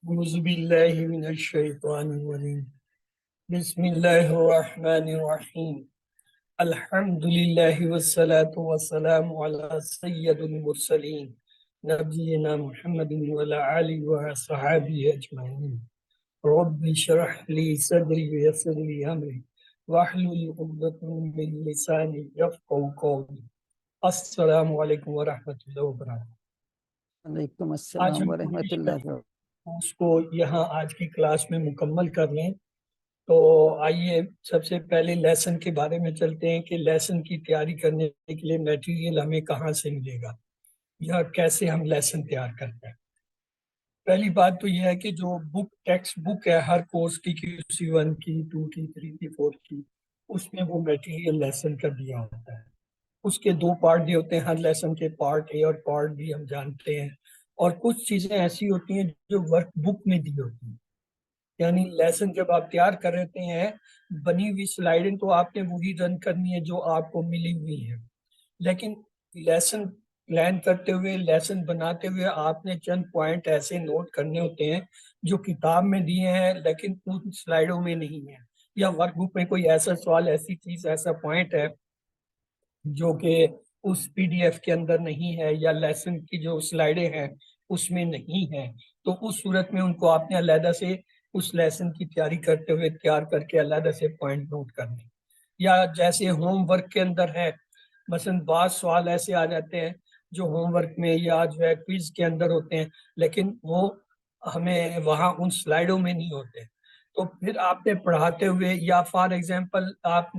औज़ुबिल्लाहि मिनश्शैतानिर्रजीम। बिस्मिल्लाहिर्रहमानिर्रहीम। अल्हम्दुलिल्लाहि वस्सलातु वस्सलामु अला सय्यिदिल मुरसलीन नबिय्यिना मुहम्मदिन व अला आलिहि व अस्हाबिहि अजमईन। रब्बि इश्रह ली सदरी व यस्सिर ली अमरी वहलुल उक़दतम मिन लिसानी यफ़क़हू क़ौली। अस्सलामु अलैकुम व रहमतुल्लाहि व बरकातहू। वालेकुम आज अस्सलाम हम व कोशिश रहमतुल्लाहि करेंगे व उसको यहाँ आज की क्लास में मुकम्मल कर लें। तो आइए सबसे पहले लेसन के बारे में चलते हैं कि लेसन की तैयारी करने के लिए मटेरियल हमें कहाँ से मिलेगा या कैसे हम लेसन तैयार करते हैं। पहली बात तो यह है कि जो बुक टेक्स्ट बुक है हर कोर्स की QC1 की 2 की 3 की 4 की, उसमें वो मटेरियल लेसन का दिया होता है। उसके दो पार्ट भी होते हैं, हर लेसन के पार्ट ए और पार्ट बी हम जानते हैं। और कुछ चीजें ऐसी होती हैं जो वर्क बुक में दी होती हैं। यानी लेसन जब आप तैयार कर रहे हैं, बनी हुई स्लाइडें तो आपने वही रन करनी है जो आपको मिली हुई है, लेकिन लेसन प्लान करते हुए लेसन बनाते हुए आपने चंद पॉइंट ऐसे नोट करने होते हैं जो किताब में दिए हैं लेकिन उन स्लाइडों में नहीं है, या वर्कबुक में कोई ऐसा सवाल, ऐसी चीज, ऐसा पॉइंट है जो कि उस PDF के अंदर नहीं है या लेसन की जो स्लाइडें हैं उसमें नहीं है। तो उस सूरत में उनको आपने अलहदा से उस लेसन की तैयारी करते हुए तैयार करके अलहदा से पॉइंट नोट करने। या जैसे होमवर्क के अंदर है, मसलन बात सवाल ऐसे आ जाते हैं जो होमवर्क में या जो है क्विज के अंदर होते हैं, लेकिन वो हमें वहाँ उन स्लाइडों में नहीं होते। तो फिर आपने पढ़ाते हुए, या फॉर एग्जांपल आप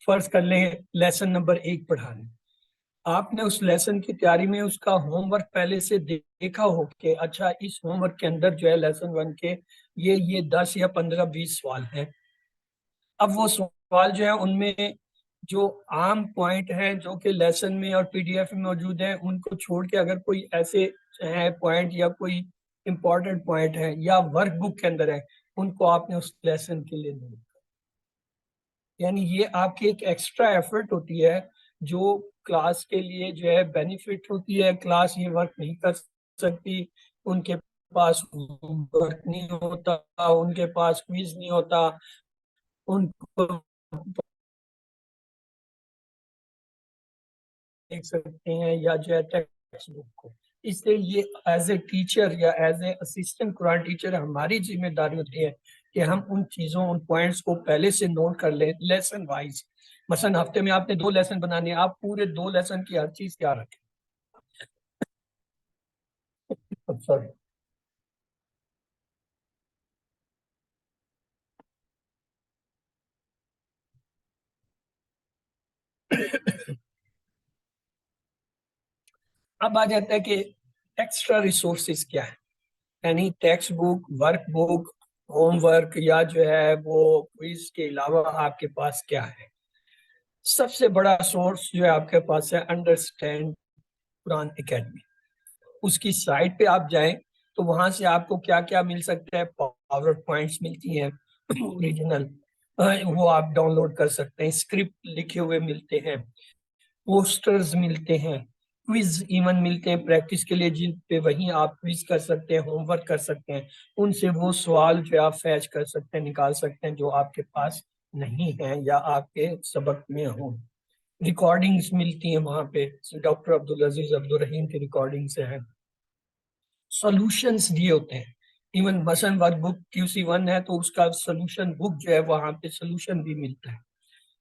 फर्ज कर लें लेसन नंबर 1 पढ़ाने, आपने उस लेसन की तैयारी में उसका होमवर्क पहले से देखा हो कि अच्छा इस होमवर्क के अंदर जो है लेसन 1 के ये 10 या 15-20 सवाल हैं। अब वो सवाल जो है उनमें जो आम पॉइंट हैं जो कि लेसन में और PDF में मौजूद हैं, उनको छोड़ के अगर कोई ऐसे है पॉइंट या कोई इंपॉर्टेंट पॉइंट है या वर्क बुक के अंदर है, उनको आपने उस लेसन के लिए नोट। यानी ये आपकी एक एक्स्ट्रा एफर्ट होती है जो क्लास के लिए जो है बेनिफिट होती है। क्लास ये वर्क नहीं कर सकती, उनके पास वर्क नहीं होता, उनके पास क्विज नहीं होता, उनको देख सकते हैं या जो है टेक्स्ट बुक को। इसलिए ये एज ए टीचर या as a assistant Quran teacher हमारी जिम्मेदारी होती है कि हम उन चीज़ों, उन पॉइंट्स को पहले से नोट कर लें लेसन वाइज। मसलन हफ्ते में आपने 2 लेसन बनाने हैं, आप पूरे 2 लेसन की हर चीज़ क्या रखें। सॉरी, अब आ जाता है कि एक्स्ट्रा रिसोर्सेज क्या है। यानी text book, work book, homework या जो है वो क्विज के अलावा आपके पास क्या है। सबसे बड़ा सोर्स जो है आपके पास है अंडरस्टैंड कुरान एकेडमी। उसकी साइट पे आप जाएं तो वहां से आपको क्या क्या मिल सकता है। पावर पॉइंट्स मिलती हैं ओरिजिनल, वो आप डाउनलोड कर सकते हैं। स्क्रिप्ट लिखे हुए मिलते हैं, पोस्टर्स मिलते हैं, क्विज इवन मिलते हैं प्रैक्टिस के लिए, जिन पे वहीं आप क्विज कर सकते हैं, होमवर्क कर सकते हैं। उनसे वो सवाल जो आप फैच कर सकते हैं, निकाल सकते हैं जो आपके पास नहीं है या आपके सबक में हो। रिकॉर्डिंग्स मिलती हैं वहाँ पे, डॉक्टर अब्दुल अजीज अब्दुल रहीम की रिकॉर्डिंग्स हैं। सॉल्यूशंस दिए होते हैं, इवन मसलन वर्क बुक QC1 है तो उसका सोल्यूशन बुक जो है वहाँ पे सोल्यूशन भी मिलता है।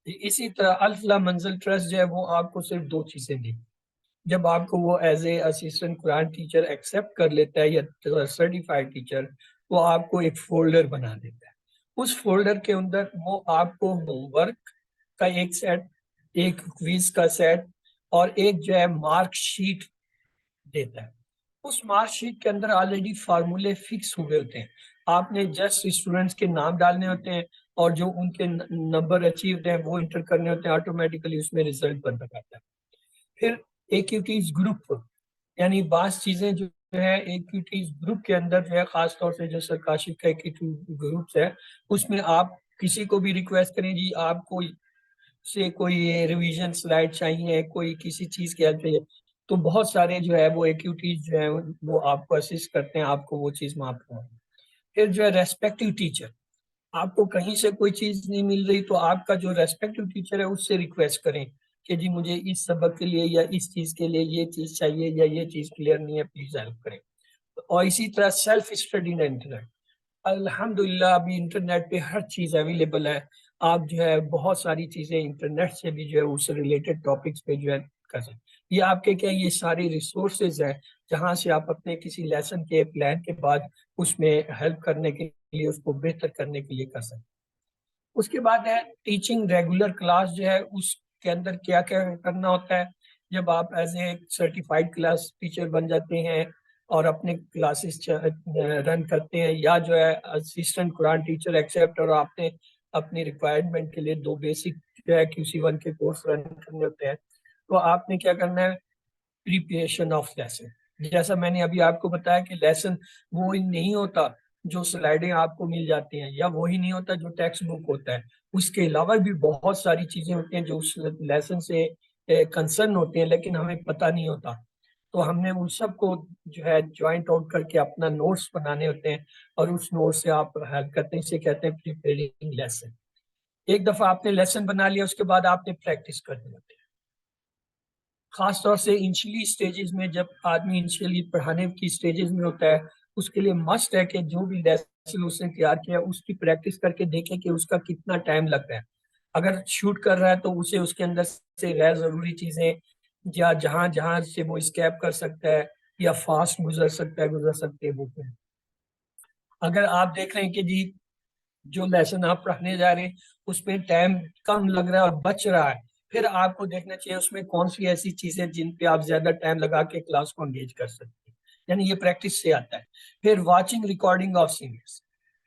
इसी तरह अल्फला मंजिल ट्रस्ट जो है वो आपको सिर्फ 2 चीजें दी। जब आपको वो as a assistant Quran teacher accept कर लेता है या सर्टिफाइड टीचर, वो आपको एक फोल्डर बना देता है। उस फोल्डर के अंदर वो आपको होमवर्क का एक सेट, एक क्विज का सेट और एक जो है मार्क शीट देता है। उस मार्क शीट के अंदर ऑलरेडी फार्मूले फिक्स हुए होते हैं, आपने जस्ट स्टूडेंट्स के नाम डालने होते हैं और जो उनके नंबर अचीव्ड हैं वो इंटर करने होते हैं, ऑटोमेटिकली उसमें रिजल्ट बन जाता है। फिर एक्टिविटीज ग्रुप, यानी बास चीजें जो है एक्टिविटीज ग्रुप के अंदर जो है, खासतौर से जो सरकाशिफ का एक्टिविटी ग्रुप्स है, उसमें आप किसी को भी रिक्वेस्ट करें जी आपको से कोई रिवीजन स्लाइड चाहिए, कोई किसी चीज की हेल्प चाहिए, तो बहुत सारे जो है वो एक्टिविटीज जो है वो आपको असिस्ट करते हैं आपको वो चीज माफ करना। फिर जो है रेस्पेक्टिव टीचर, आपको कहीं से कोई चीज नहीं मिल रही तो आपका जो रेस्पेक्टिव टीचर है उससे रिक्वेस्ट करें कि जी मुझे इस सबक के लिए या इस चीज के लिए ये चीज चाहिए या ये चीज क्लियर नहीं है, प्लीज हेल्प करें। और इसी तरह सेल्फ स्टडी इन इंटरनेट, अल्हम्दुलिल्लाह अभी इंटरनेट पे हर चीज अवेलेबल है। आप जो है बहुत सारी चीजें इंटरनेट से भी जो है उससे रिलेटेड टॉपिक्स पे जो है कर सकते। ये आपके क्या ये सारी रिसोर्सेज हैं जहाँ से आप अपने किसी लेसन के प्लान के बाद उसमें हेल्प करने के लिए उसको बेहतर करने के लिए कर सकते। उसके बाद है टीचिंग रेगुलर क्लास जो है उसके अंदर क्या क्या करना होता है। जब आप as a certified class teacher बन जाते हैं और अपने क्लासेस रन करते हैं, या जो है असिस्टेंट कुरान टीचर एक्सेप्ट, और आपने अपनी रिक्वायरमेंट के लिए 2 बेसिक जो है QC1 के कोर्स रन करने होते हैं, तो आपने क्या करना है, प्रिपरेशन ऑफ लेसन। जैसा मैंने अभी आपको बताया कि लेसन वो ही नहीं होता जो स्लाइडें आपको मिल जाती हैं, या वो ही नहीं होता जो टेक्स्ट बुक होता है। उसके अलावा भी बहुत सारी चीजें होती हैं जो उस लेसन से कंसर्न होती हैं, लेकिन हमें पता नहीं होता। तो हमने उन सबको जो है ज्वाइंट आउट करके अपना नोट्स बनाने होते हैं, और उस नोट से आप हेल्प करते हैं। इसे कहते हैं प्रिपेयरिंग लेसन। एक दफा आपने लेसन बना लिया उसके बाद आपने प्रैक्टिस करनी होती है। खास तौर से इनिशियली स्टेजेस में, जब आदमी इनिशियली पढ़ाने की स्टेजेस में होता है, उसके लिए मस्ट है कि जो भी लेसन उसने तैयार किया उसकी प्रैक्टिस करके देखे कि उसका कितना टाइम लग रहा है। अगर शूट कर रहा है तो उसे उसके अंदर से गैर जरूरी चीजें या जहां जहां से वो स्कैप कर सकता है या फास्ट गुजर सकते हैं वो करें। अगर आप देख रहे हैं कि जी जो लेसन आप पढ़ाने जा रहे हैं उसमें टाइम कम लग रहा है और बच रहा है, फिर आपको देखना चाहिए उसमें कौन सी ऐसी चीजें जिन पे आप ज्यादा टाइम लगा के क्लास को एंगेज कर सकते हैं। यानी ये प्रैक्टिस से आता है। फिर वाचिंग रिकॉर्डिंग ऑफ सीनियर्स,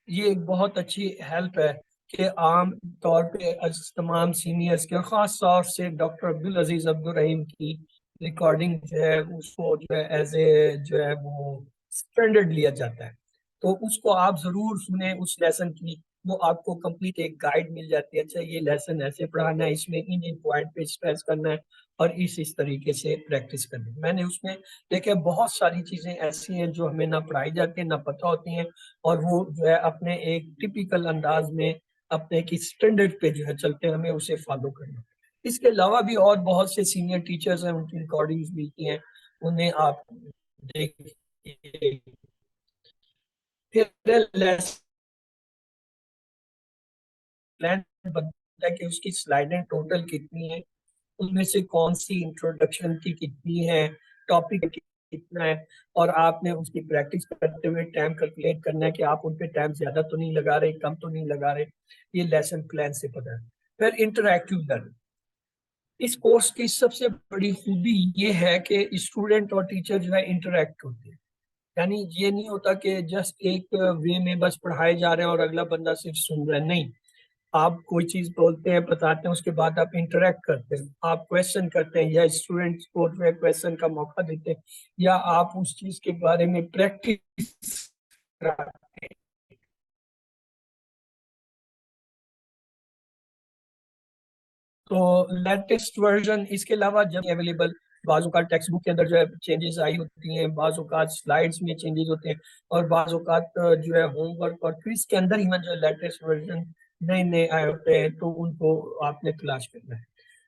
ये एक बहुत अच्छी हेल्प है कि आम तौर पे तमाम सीनियर्स के, और खास तौर से डॉक्टर अब्दुल अजीज अब्दुल रहीम की रिकॉर्डिंग जो है उसको जो है एज ए जो है वो स्टैंडर्ड लिया जाता है। तो उसको आप जरूर सुने उस लेसन की, वो आपको कंप्लीट एक गाइड मिल जाती है। अच्छा ये लेसन ऐसे पढ़ाना है, इसमें इन इन पॉइंट पे स्ट्रेस करना है और इस तरीके से प्रैक्टिस करनी है। मैंने उसमें देखे बहुत सारी चीजें ऐसी हैं जो हमें ना पढ़ाई जाती है ना पता होती हैं, और वो जो है अपने एक टिपिकल अंदाज में अपने की स्टैंडर्ड पे जो है चलते हैं, हमें उसे फॉलो करना है। इसके अलावा भी और बहुत से सीनियर टीचर्स हैं, उनकी रिकॉर्डिंग्स मिलती हैं, उन्हें आप देखिए। फिर प्लान बनता है कि उसकी स्लाइडें टोटल कितनी है, उनमें से कौन सी इंट्रोडक्शन की कितनी है, टॉपिक कितना है, और आपने उसकी प्रैक्टिस करते हुए टाइम कैलकुलेट करना है कि आप उन पे टाइम ज्यादा तो नहीं लगा रहे, कम तो नहीं लगा रहे। ये लेसन प्लान से पता है। फिर इंटरैक्टिव लर्निंग, इस कोर्स की सबसे बड़ी खूबी ये है कि स्टूडेंट और टीचर जो है इंटरैक्ट होते हैं। यानी ये नहीं होता कि जस्ट एक वे में बस पढ़ाए जा रहे हैं और अगला बंदा सिर्फ सुन रहा है, नहीं। आप कोई चीज बोलते हैं बताते हैं, उसके बाद आप इंटरेक्ट करते हैं, आप क्वेश्चन करते हैं या स्टूडेंट्स को जो है क्वेश्चन का मौका देते हैं, या आप उस चीज के बारे में प्रैक्टिस कराते हैं। तो लेटेस्ट वर्जन इसके अलावा जब अवेलेबल, बाजू का टेक्स्ट बुक के अंदर जो है चेंजेस आई होती हैं, बाजू का स्लाइड्स में चेंजेस होते हैं, और बाजू का जो है होमवर्क और क्विज के अंदर ही जो लेटेस्ट वर्जन नए नए आए होते हैं, तो उनको आपने तलाश करना है।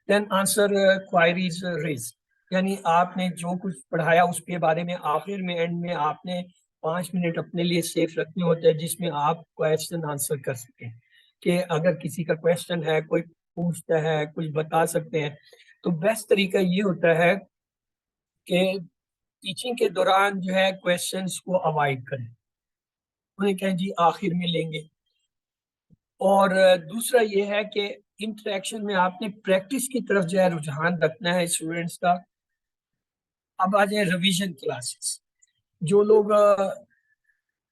देन आंसर क्वायरीज रेज, यानी आपने जो कुछ पढ़ाया उसके बारे में आखिर में एंड में आपने 5 मिनट अपने लिए सेफ रखने होते हैं जिसमें आप क्वेश्चन आंसर कर सकें। कि अगर किसी का क्वेश्चन है, कोई पूछता है, कुछ बता सकते हैं, तो बेस्ट तरीका ये होता है कि टीचिंग के दौरान जो है क्वेश्चंस को अवॉइड करें, उन्हें कहें जी आखिर में लेंगे। और दूसरा ये है कि इंटरेक्शन में आपने प्रैक्टिस की तरफ जो है रुझान रखना है स्टूडेंट्स का। अब आ जाए रिवीजन क्लासेस, जो लोग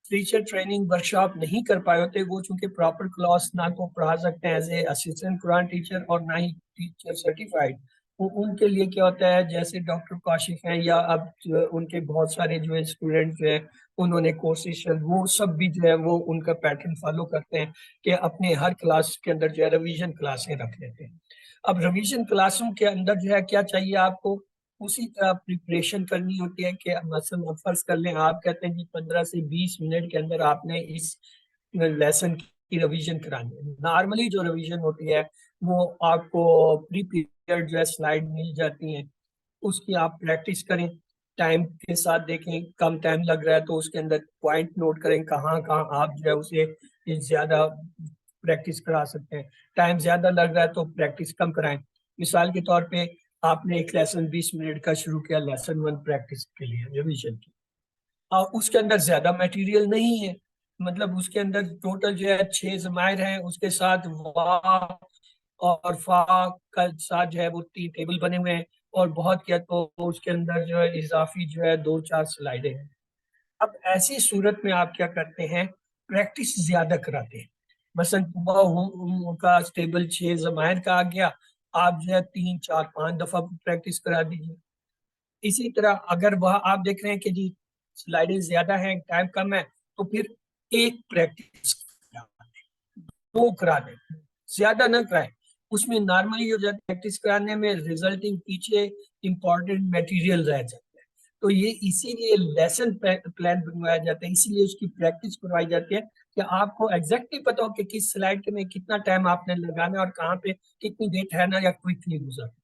टीचर ट्रेनिंग वर्कशॉप नहीं कर पाए होते, वो चूंकि प्रॉपर क्लास ना को पढ़ा सकते हैं as a assistant Quran teacher और ना ही टीचर सर्टिफाइड, वो उनके लिए क्या होता है, जैसे डॉक्टर काशिफ हैं या अब उनके बहुत सारे जो है स्टूडेंट्स हैं, उन्होंने कोशिश, वो सब भी जो है वो उनका पैटर्न फॉलो करते हैं कि अपने हर क्लास के अंदर जो है रिवीजन क्लासें रख लेते हैं। अब रिवीजन क्लासों के अंदर जो है क्या चाहिए आपको, उसी तरह प्रिपरेशन करनी होती है कि मसलन फर्ज कर लें आप कहते हैं कि 15 से 20 मिनट के अंदर आपने इस लेसन की रिवीजन करानी है। नॉर्मली जो रिवीजन होती है वो आपको प्री पीरियड जो है स्लाइड मिल जाती हैं, उसकी आप प्रैक्टिस करें, टाइम के साथ देखें, कम टाइम लग रहा है तो उसके अंदर पॉइंट नोट करें कहाँ कहाँ आप जो है उसे ज्यादा प्रैक्टिस करा सकते हैं। टाइम ज्यादा लग रहा है तो प्रैक्टिस कम कराएं। मिसाल के तौर पे आपने एक लेसन 20 मिनट का शुरू किया लेसन 1 प्रैक्टिस के लिए रिवीजन की, और उसके अंदर ज्यादा मटेरियल नहीं है, मतलब उसके अंदर टोटल जो है 6 जमायर हैं, उसके साथ वाह और फा का साथ जो है वो 3 टेबल बने हुए हैं, और बहुत किया तो उसके अंदर जो है इजाफी जो है 2-4 स्लाइडें हैं। अब ऐसी सूरत में आप क्या करते हैं, प्रैक्टिस ज्यादा कराते हैं। मसलन का टेबल 6 जमायर का आ गया, आप जो है 3-4-5 दफा प्रैक्टिस करा दीजिए। इसी तरह अगर वह आप देख रहे हैं कि जी स्लाइडें ज्यादा हैं, टाइम कम है, तो फिर एक प्रैक्टिस दो करा दें, ज्यादा ना कराएं। उसमें नॉर्मली हो जाता है प्रैक्टिस कराने में रिजल्टिंग पीछे इंपॉर्टेंट मटेरियल रह जाता है। तो ये इसीलिए लेसन प्लान बनवाया जाता है, इसीलिए उसकी प्रैक्टिस करवाई जाती है कि आपको एग्जैक्टली पता हो कि किस स्लाइड में कितना टाइम आपने लगाना है और कहाँ पे कितनी देर ठहरना या क्विकली गुजरना।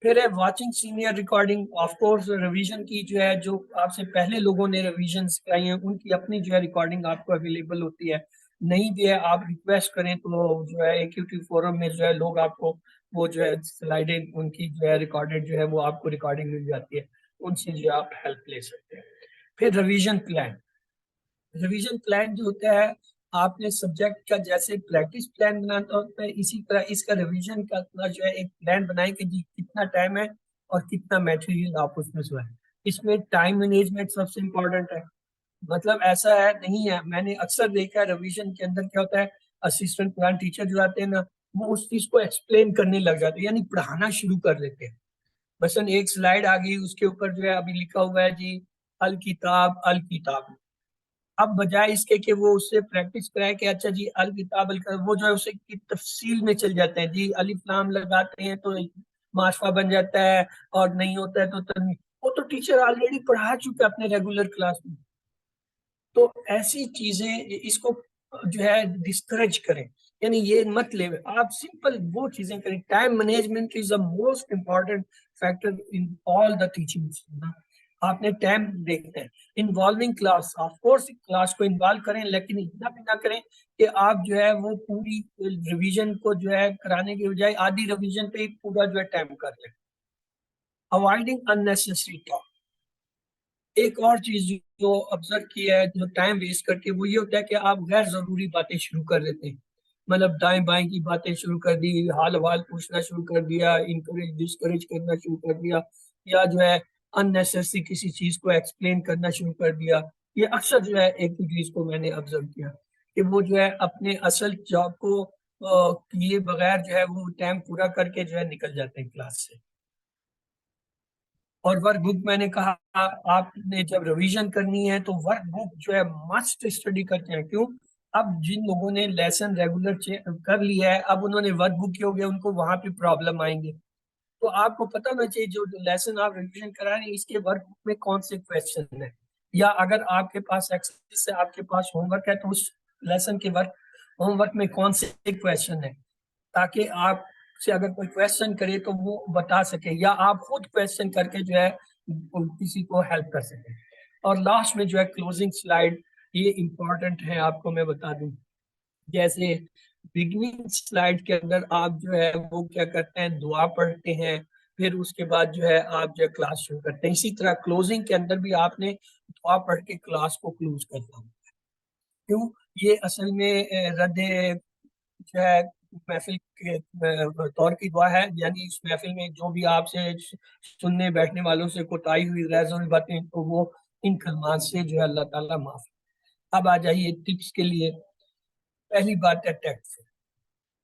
फिर है watching senior recording, of course revision की जो है, जो आपसे पहले लोगों ने रिवीजन कराई है उनकी अपनी जो है रिकॉर्डिंग आपको अवेलेबल होती है। नहीं भी है आप रिक्वेस्ट करें तो जो है AQT फोरम में जो है लोग आपको वो जो है स्लाइडें उनकी जो है रिकॉर्डेड जो है वो आपको रिकॉर्डिंग मिल जाती है, उनसे जो आप हेल्प ले सकते हैं। फिर रिवीजन प्लान, रिवीजन प्लान जो होता है, आपने सब्जेक्ट का जैसे प्रैक्टिस प्लान बनाता होता है इसी तरह इसका रिवीजन का अपना जो है एक प्लान बनाए कि जी कितना टाइम है और कितना मटेरियल आप उसमें जो है। इसमें टाइम मैनेजमेंट सबसे इम्पोर्टेंट है। मतलब ऐसा है नहीं है, मैंने अक्सर देखा है रिवीजन के अंदर क्या होता है, असिस्टेंट प्लान टीचर जो आते हैं ना, वो उस चीज को एक्सप्लेन करने लग जाते हैं, यानी पढ़ाना शुरू कर देते हैं। मसलन एक स्लाइड आ गई, उसके ऊपर जो है अभी लिखा हुआ है जी अल किताब अल किताब। अब बजाय इसके कि वो उससे प्रैक्टिस कराए कि अच्छा जी अल किताब अल किताब, वो जो है उसे की तफसील में चल जाते हैं, जी अलिफ लाम लगाते हैं तो माशवा बन जाता है, और नहीं होता है तो तन्वीं। वो तो टीचर ऑलरेडी पढ़ा चुके हैं अपने रेगुलर क्लास में। तो ऐसी चीजें इसको जो है डिस्करेज करें, यानी ये मत ले, आप सिंपल वो चीजें करें। Time management is the most important factor in all the teaching. आपने टाइम देखना है। Involving class, of course class को इन्वॉल्व करें, लेकिन इतना भी ना करें कि आप जो है वो पूरी रिवीजन को जो है कराने के बजाय आधी रिवीजन पे ही पूरा जो है टाइम कर लें। अवॉइडिंग अननेसेसरी टॉक, एक और चीज जो ऑब्जर्व किया है जो टाइम वेस्ट करके, वो ये होता है कि आप गैर जरूरी बातें शुरू कर देते हैं। मतलब दाएं बाएं की बातें शुरू कर दी, हाल वाल पूछना शुरू कर दिया, इंकरेज डिस्करेज करना शुरू कर दिया, या जो है अननेसेसरी किसी चीज को एक्सप्लेन करना शुरू कर दिया। ये अक्सर जो है एक चीज को मैंने ऑब्जर्व किया कि वो जो है अपने असल जॉब को किए बगैर जो है वो टाइम पूरा करके जो है निकल जाते हैं क्लास से। और वर्क बुक मैंने कहा, आपने जब रिवीजन करनी है तो वर्क बुक जो है मस्ट स्टडी करते हैं। क्यों? अब जिन लोगों ने लेसन रेगुलर कर लिया है, अब उन्होंने वर्क बुक किया हो गया, उनको वहां पे प्रॉब्लम आएंगे। तो आपको पता होना चाहिए जो लेसन आप रिवीजन करा रहे हैं इसके वर्क बुक में कौन से क्वेश्चन है, या अगर आपके पास एक्सेस से आपके पास होमवर्क है तो उस लेसन के वर्क होमवर्क में कौन से क्वेश्चन है, ताकि आप से अगर कोई क्वेश्चन करे तो वो बता सके, या आप खुद क्वेश्चन करके जो है किसी को हेल्प कर सके। और लास्ट में जो है क्लोजिंग स्लाइड, ये इम्पोर्टेंट है, आपको मैं बता दूं। जैसे बिगनिंग स्लाइड के अंदर आप जो है वो क्या करते हैं, दुआ पढ़ते हैं, फिर उसके बाद जो है आप जो है क्लास शुरू करते हैं। इसी तरह क्लोजिंग के अंदर भी आपने दुआ पढ़ के क्लास को क्लोज करना हो। क्यों? ये असल में रद्द जो है महफिल के तौर की दुआ है, यानी इस महफिल में जो भी आपसे सुनने बैठने वालों से कोताही हुई गैर जरूरी बातें तो वो इन कलमात से जो है अल्लाह ताला माफ। अब आ जाइए टिप्स के लिए। पहली बात है टेक्स्ट,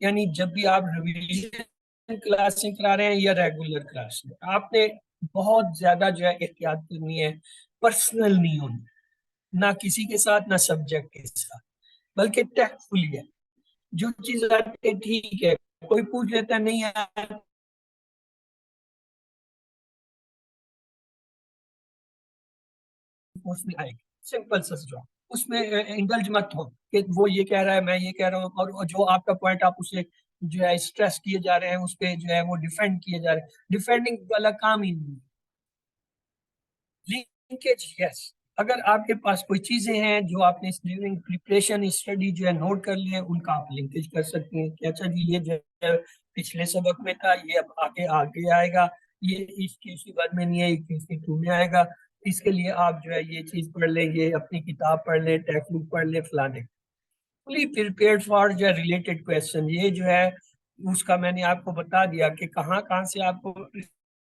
यानी जब भी आप रिवीजन क्लासें करा रहे हैं या रेगुलर क्लास में, आपने बहुत ज्यादा जो है एहतियात करनी है। पर्सनल नहीं होनी, ना किसी के साथ ना सब्जेक्ट के साथ, बल्कि टेक्टफुली है। जो चीज आती है ठीक है, कोई पूछ लेता है नहीं यार कोर्स में आएगी, सिंपल सा जॉब। उसमें इंडल्ज मत हो कि वो ये कह रहा है मैं ये कह रहा हूँ, और जो आपका पॉइंट आप उसे जो है स्ट्रेस किए जा रहे हैं, उस पे जो है वो डिफेंड किए जा रहे हैं। डिफेंडिंग वाला काम ही नहीं है। Linkage, yes. अगर आपके पास कोई चीजें हैं जो आपने ड्यूरिंग प्रिपरेशन स्टडी जो है नोट कर लिए, उनका आप लिंकेज कर सकते हैं कि अच्छा जी ये जो है पिछले सबक में था, ये अब आगे आगे आएगा, ये इसकी उसी बात में नहीं है, इसकी टू में आएगा। इसके लिए आप जो है ये चीज पढ़ लें, ये अपनी किताब पढ़ लें, टेक्स्ट बुक पढ़ लें, फलाने। फुली प्रिपेयर्ड फॉर जो रिलेटेड क्वेश्चन, ये जो है उसका मैंने आपको बता दिया कि कहाँ कहाँ से आपको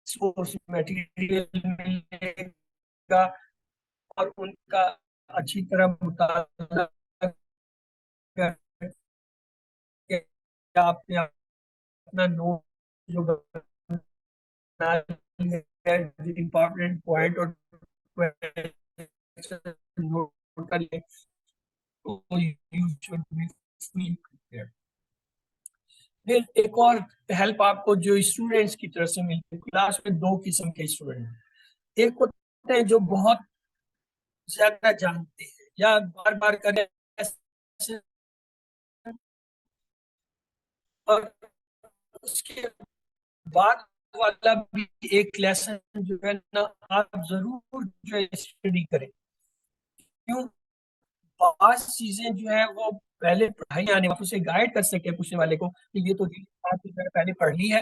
सोर्स मटेरियल मिलेगा, और उनका अच्छी तरह मुताला करके आपने अपना नोट जो बना लिया, इम्पोर्टेंट पॉइंट और नोट कर ले, तो you should be fully prepared. फिर एक और हेल्प आपको जो स्टूडेंट्स की तरफ से मिलती है, क्लास में दो किस्म के स्टूडेंट, एक होते हैं जो बहुत ज्यादा जानते हैं या बार बार करें, और उसके बाद वाला भी एक लेसन जो है ना, आप जरूर जो है स्टडी करें। क्यों? पास चीजें जो है वो पहले पढ़ाई आने वाले उसे गाइड कर सके पूछने वाले को कि ये तो बात पहले पढ़ ली है,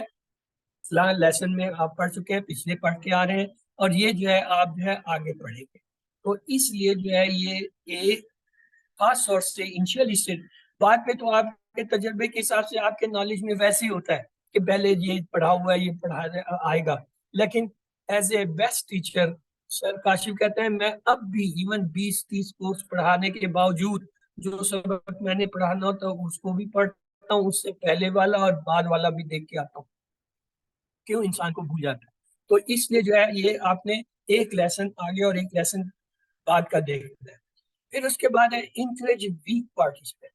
लेसन में आप पढ़ चुके हैं, पिछले पढ़ के आ रहे हैं, और ये जो है आप जो है आगे पढ़ेंगे। तो इसलिए जो है ये एक खास सोर्स से इनिशियल स्टेज, बाद में तो आपके तजर्बे के हिसाब से आपके नॉलेज में वैसे ही होता है कि पहले ये पढ़ा हुआ है, ये पढ़ा आएगा। लेकिन as a best teacher sir Kashif कहते हैं, मैं अब भी इवन 20-30 कोर्स पढ़ाने के बावजूद जो सबक मैंने पढ़ाना होता है उसको भी पढ़ता हूँ, उससे पहले वाला और बाद वाला भी देख के आता हूँ। क्यों? इंसान को भूल जाता है। तो इसलिए जो है ये आपने एक लेसन आगे और एक लेसन बाद का देखना है। फिर उसके बाद है इंकरेज वीक पार्टिसिपेंट।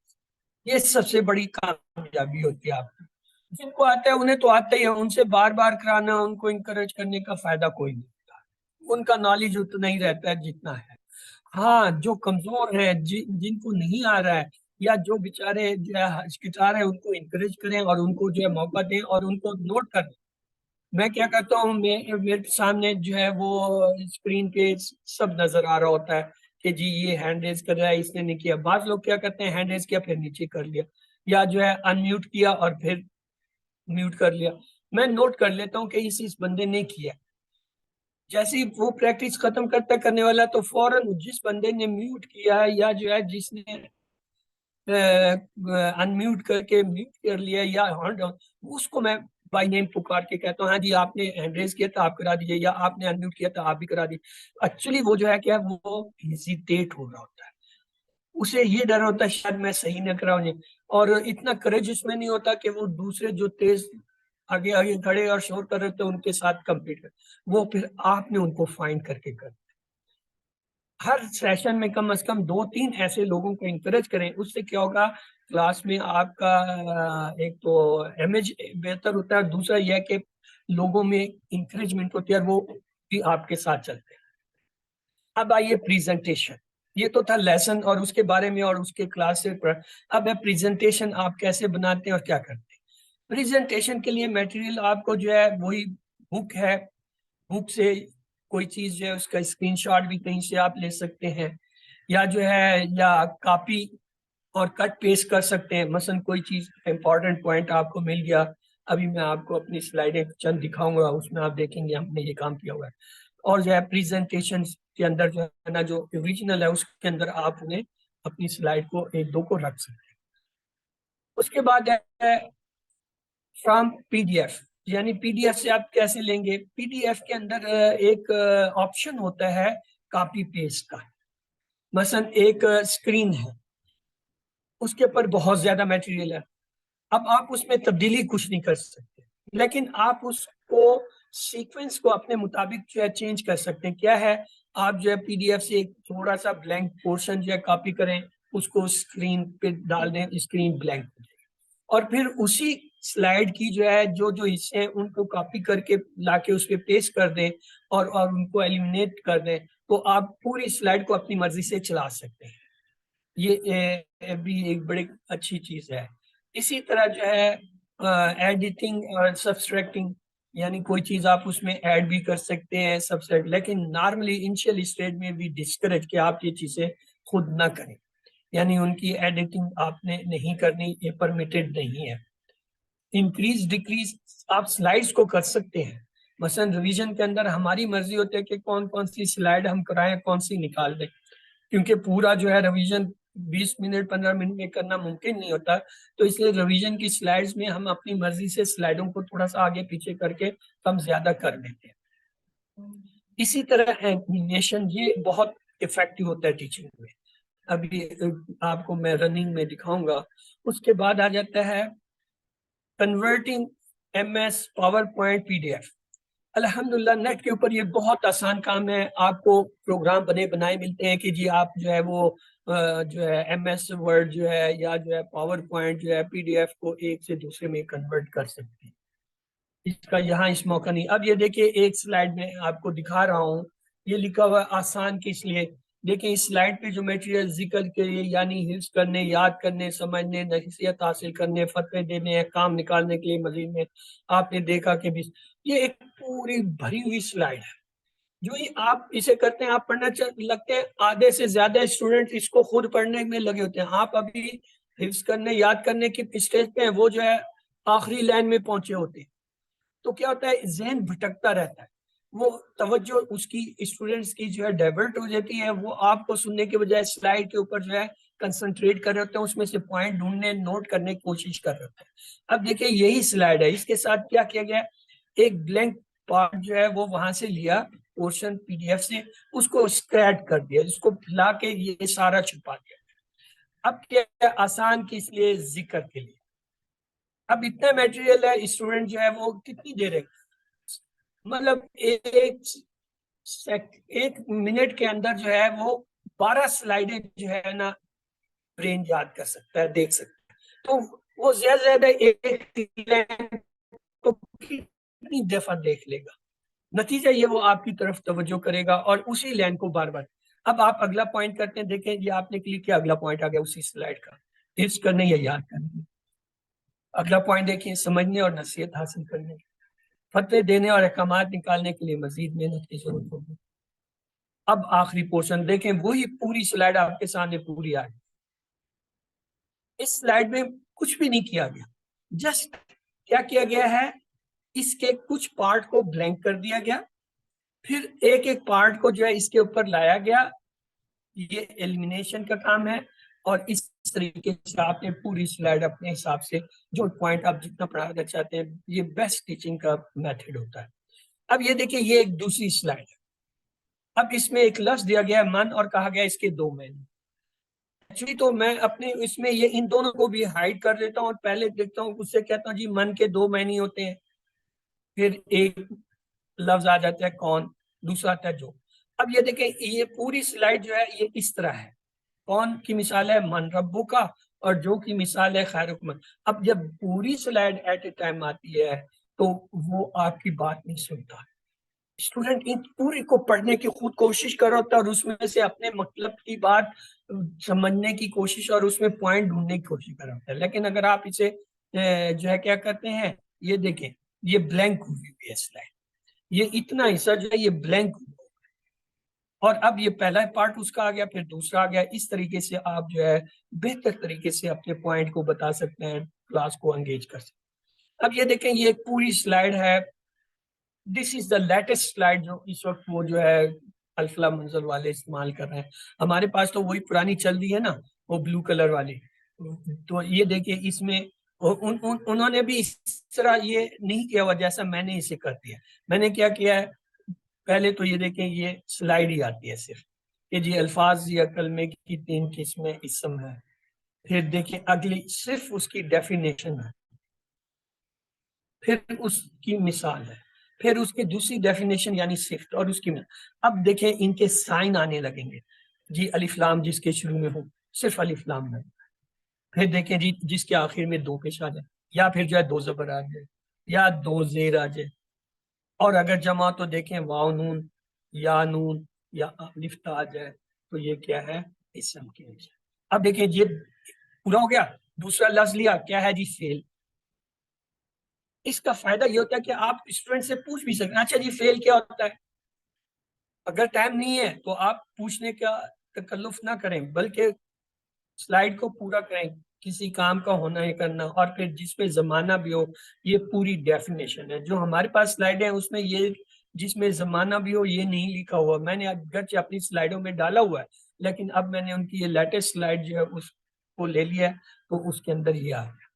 ये सबसे बड़ी कामयाबी होती है आपकी। जिनको आता है उन्हें तो आता ही है, उनसे बार बार कराना, उनको इंकरेज करने का फायदा कोई नहीं होता, उनका नॉलेज उतना ही रहता है जितना है। हाँ, जो कमजोर है, जिनको नहीं आ रहा है, या जो बेचारे जो है हिचकिचा रहे हैं, उनको इंकरेज करें और उनको जो है मौका दें और उनको नोट कर दें। मैं क्या करता हूँ, मेरे सामने जो है वो स्क्रीन पे सब नजर आ रहा होता है कि जी ये हैंड रेज कर रहा है, इसने नहीं किया। बात लोग क्या करते हैं, हैंड रेज किया फिर नीचे कर लिया, या जो है अनम्यूट किया और फिर म्यूट कर लिया। मैं नोट कर लेता हूँ कि इस बंदे ने किया। जैसे ही वो प्रैक्टिस खत्म करता करने वाला, तो फौरन जिस बंदे ने म्यूट किया है या जो है जिसने अनम्यूट करके म्यूट कर लिया या हॉर्न, उसको मैं बाय नेम पुकार के कहता हूँ, हाँ जी आपने हैंड रेज किया था आप करा दीजिए, या आपने अनम्यूट किया था आप भी करा दीजिए। एक्चुअली वो जो है क्या, वो हेजिटेट हो रहा होता है, उसे ये डर होता है शायद मैं सही न कराऊं, और इतना करेज उसमें नहीं होता कि वो दूसरे जो तेज आगे आगे खड़े और शोर कर रहे थे उनके साथ कंपीट कर। वो फिर आपने उनको फाइंड करके कर, हर सेशन में कम से कम 2-3 ऐसे लोगों को इंकरेज करें। उससे क्या होगा, क्लास में आपका एक तो इमेज बेहतर होता है, दूसरा यह कि लोगों में इंकरेजमेंट होती है और वो भी आपके साथ चलते हैं। अब आइए प्रेजेंटेशन। ये तो था लेसन और उसके बारे में और उसके क्लास से अब है प्रेजेंटेशन, आप कैसे बनाते हैं और क्या करते हैं। प्रेजेंटेशन के लिए मटेरियल आपको जो है वही बुक है, बुक से कोई चीज जो है उसका स्क्रीनशॉट भी कहीं से आप ले सकते हैं, या जो है या कॉपी और कट पेस्ट कर सकते हैं। मसलन कोई चीज इंपॉर्टेंट पॉइंट आपको मिल गया, अभी मैं आपको अपनी स्लाइडें चंद दिखाऊंगा, उसमें आप देखेंगे हमने ये काम किया हुआ है। और जो है प्रेजेंटेशन के अंदर जो है ना, जो ओरिजिनल है उसके अंदर आप उन्हें अपनी स्लाइड को एक दो को रख सकते हैं। उसके बाद है फ्रॉम पीडीएफ, यानी पीडीएफ से आप कैसे लेंगे। पीडीएफ के अंदर एक ऑप्शन होता है कॉपी पेस्ट का। मसलन एक स्क्रीन है, उसके ऊपर बहुत ज्यादा मटेरियल है, अब आप उसमें तब्दीली कुछ नहीं कर सकते, लेकिन आप उसको सीक्वेंस को अपने मुताबिक जो है चेंज कर सकते हैं। क्या है, आप जो है पीडीएफ से एक थोड़ा सा ब्लैंक पोर्शन जो है कॉपी करें, उसको स्क्रीन पे डाल दें, स्क्रीन ब्लैंक हो जाए, और फिर उसी स्लाइड की जो है जो जो हिस्से हैं उनको कॉपी करके लाके उस पर पेस्ट कर दें और उनको एलिमिनेट कर दें, तो आप पूरी स्लाइड को अपनी मर्जी से चला सकते हैं। ये भी एक बड़ी अच्छी चीज है। इसी तरह जो है एडिटिंग और सब्सट्रैक्टिंग, यानी कोई चीज आप उसमें ऐड भी कर सकते हैं सब्सट्रैक्ट, लेकिन नॉर्मली इनिशियल स्टेज में भी डिस्करेज कि आप ये चीजें खुद ना करें, यानी उनकी एडिटिंग आपने नहीं करनी, ये परमिटेड नहीं है। इंक्रीज डिक्रीज आप स्लाइड्स को कर सकते हैं। मसलन रिवीजन के अंदर हमारी मर्जी होती है कि कौन कौन सी स्लाइड हम कराएं, कौन सी निकाल दें, क्योंकि पूरा जो है रिवीजन 20 मिनट 15 मिनट में करना मुमकिन नहीं होता। तो इसलिए रिवीजन की स्लाइड्स में हम अपनी मर्जी से स्लाइडों को थोड़ा सा आगे पीछे करके कम ज्यादा कर देते हैं। इसी तरह एनिमेशन ये बहुत इफेक्टिव होता है टीचिंग में। अभी आपको मैं रनिंग में दिखाऊंगा। उसके बाद आ जाता है converting MS power point PDF। अल्हम्दुलिल्लाह नेट के ऊपर ये बहुत आसान काम है। आपको प्रोग्राम बने बनाए मिलते हैं कि जी आप जो है वो जो है MS वर्ड जो है या जो है पावर पॉइंट जो है PDF को एक से दूसरे में कन्वर्ट कर सकते हैं। इसका यहाँ इस मौका नहीं। अब ये देखिए एक स्लाइड में आपको दिखा रहा हूँ, ये लिखा हुआ आसान किस लिए। देखिए इस स्लाइड पे जो मटेरियल जिक्र के लिए, यानी हिफ्ज करने, याद करने, समझने, नसीहत हासिल करने, फतवे देने हैं, काम निकालने के लिए मजीद में आपने देखा कि भी ये एक पूरी भरी हुई स्लाइड है। जो ही आप इसे करते हैं, आप पढ़ना लगते हैं, आधे से ज्यादा स्टूडेंट इसको खुद पढ़ने में लगे होते हैं। आप अभी हिफ्ज करने, याद करने की स्टेज पे हैं, वो जो है आखिरी लाइन में पहुंचे होते हैं। तो क्या होता है, जहन भटकता रहता है, वो तवज्जो उसकी स्टूडेंट्स की जो है डाइवर्ट हो जाती है। वो आपको सुनने के बजाय स्लाइड के ऊपर जो है कंसंट्रेट कर रहे होते हैं, उसमें से पॉइंट ढूंढने, नोट करने की कोशिश कर रहे होते हैं। अब देखिए यही स्लाइड है, इसके साथ क्या किया गया, एक ब्लैंक पार्ट जो है वो वहां से लिया पोर्शन PDF से, उसको स्क्रैच कर दिया, इसको फैला के ये सारा छुपा दिया। अब क्या है, आसान किस लिए, जिक्र के लिए। अब इतना मटेरियल है, स्टूडेंट जो है वो कितनी देर है, मतलब एक मिनट के अंदर जो है वो 12 स्लाइडें जो है ना ब्रेन याद कर सकता है, देख सकता है। तो वो ज्यादा से ज्यादा एक लाइन को कितनी दफा देख लेगा, नतीजा ये वो आपकी तरफ तवज्जो करेगा और उसी लाइन को बार बार। अब आप अगला पॉइंट करते हैं, देखें ये आपने क्लिक किया, अगला पॉइंट आ गया उसी स्लाइड का, हिफ्ज करने या याद करने। अगला पॉइंट देखिए, समझने और नसीहत हासिल करने, फतवे देने और अहकामात निकालने के लिए मजीद मेहनत की जरूरत होगी। अब आखिरी पोर्शन देखें, वही पूरी स्लाइड आपके सामने पूरी आ गई। इस स्लाइड में कुछ भी नहीं किया गया, जस्ट क्या किया गया है, इसके कुछ पार्ट को ब्लैंक कर दिया गया, फिर एक एक पार्ट को जो है इसके ऊपर लाया गया। ये एलिमिनेशन का काम है। और इस तरीके से आपने पूरी स्लाइड अपने हिसाब से जो पॉइंट आप जितना पढ़ाना चाहते हैं, ये बेस्ट टीचिंग का मेथड होता है। अब ये देखिए, ये एक दूसरी स्लाइड है। अब इसमें एक लफ्ज दिया गया है मन, और कहा गया इसके दो मैनी। एक्चुअली तो मैं अपने इसमें ये इन दोनों को भी हाइड कर देता हूँ और पहले देखता हूँ, उससे कहता हूँ जी मन के दो मैनी होते हैं। फिर एक लफ्ज आ जाता है कौन, दूसरा आता है जो। अब ये देखें, ये पूरी स्लाइड जो है ये इस तरह है। कौन की मिसाल है मन रब्बू का, और जो की मिसाल है खैरुकमन। अब जब पूरी स्लाइड एट ए टाइम आती है तो वो आपकी बात नहीं सुनता। स्टूडेंट इन पूरी को पढ़ने की खुद कोशिश कर रहा होता है और उसमें से अपने मतलब की बात समझने की कोशिश और उसमें पॉइंट ढूंढने की कोशिश कर रहा होता है। लेकिन अगर आप इसे जो है क्या करते हैं, ये देखें, ये ब्लैंक हुई है स्लाइड, ये इतना हिस्सा जो है ये ब्लैंक। और अब ये पहला पार्ट उसका आ गया, फिर दूसरा आ गया। इस तरीके से आप जो है बेहतर तरीके से अपने पॉइंट को बता सकते हैं, क्लास को एंगेज कर सकते हैं। अब ये देखें, ये एक पूरी स्लाइड है। This is the latest slide जो इस वक्त वो जो है अल्फला मंजर वाले इस्तेमाल कर रहे हैं। हमारे पास तो वही पुरानी चल रही है ना, वो ब्लू कलर वाली। तो ये देखिए, इसमें उन्होंने भी इस तरह ये नहीं किया हुआ जैसा मैंने इसे कर दिया। मैंने क्या किया है, पहले तो ये देखें, ये स्लाइड ही आती है सिर्फ कि जी अल्फाज या कलमे की तीन किस्में इसम है। फिर देखिए अगली सिर्फ उसकी डेफिनेशन है, फिर उसकी मिसाल है, फिर उसकी दूसरी डेफिनेशन यानी सिफ्त और उसकी मिसाल। अब देखें इनके साइन आने लगेंगे, जी अलिफ लाम जिसके शुरू में हो सिर्फ अलिफ लाम है। फिर देखें जी जिसके आखिर में दो पेश आ जाए, या फिर जो है दो जबर आ जाए या दो जेर आ जाए। और अगर जमा तो देखें वाव नून या नून या अलिफ ता आ जाए, तो ये क्या है, इसम के नीचे। अब देखिए ये पूरा हो गया। दूसरा लफ्ज लिया, क्या है जी, फेल। इसका फायदा ये होता है कि आप स्टूडेंट से पूछ भी सकते हैं, अच्छा जी फेल क्या होता है। अगर टाइम नहीं है तो आप पूछने का तकल्लुफ ना करें, बल्कि स्लाइड को पूरा करें, किसी काम का होना है करना, और फिर जिसमें जमाना भी हो। ये पूरी डेफिनेशन है जो हमारे पास स्लाइड है, उसमें ये जिसमें जमाना भी हो ये नहीं लिखा हुआ। मैंने अगरचे अपनी स्लाइडों में डाला हुआ है, लेकिन अब मैंने उनकी ये लेटेस्ट स्लाइड जो है उसको ले लिया है, तो उसके अंदर ये आ गया।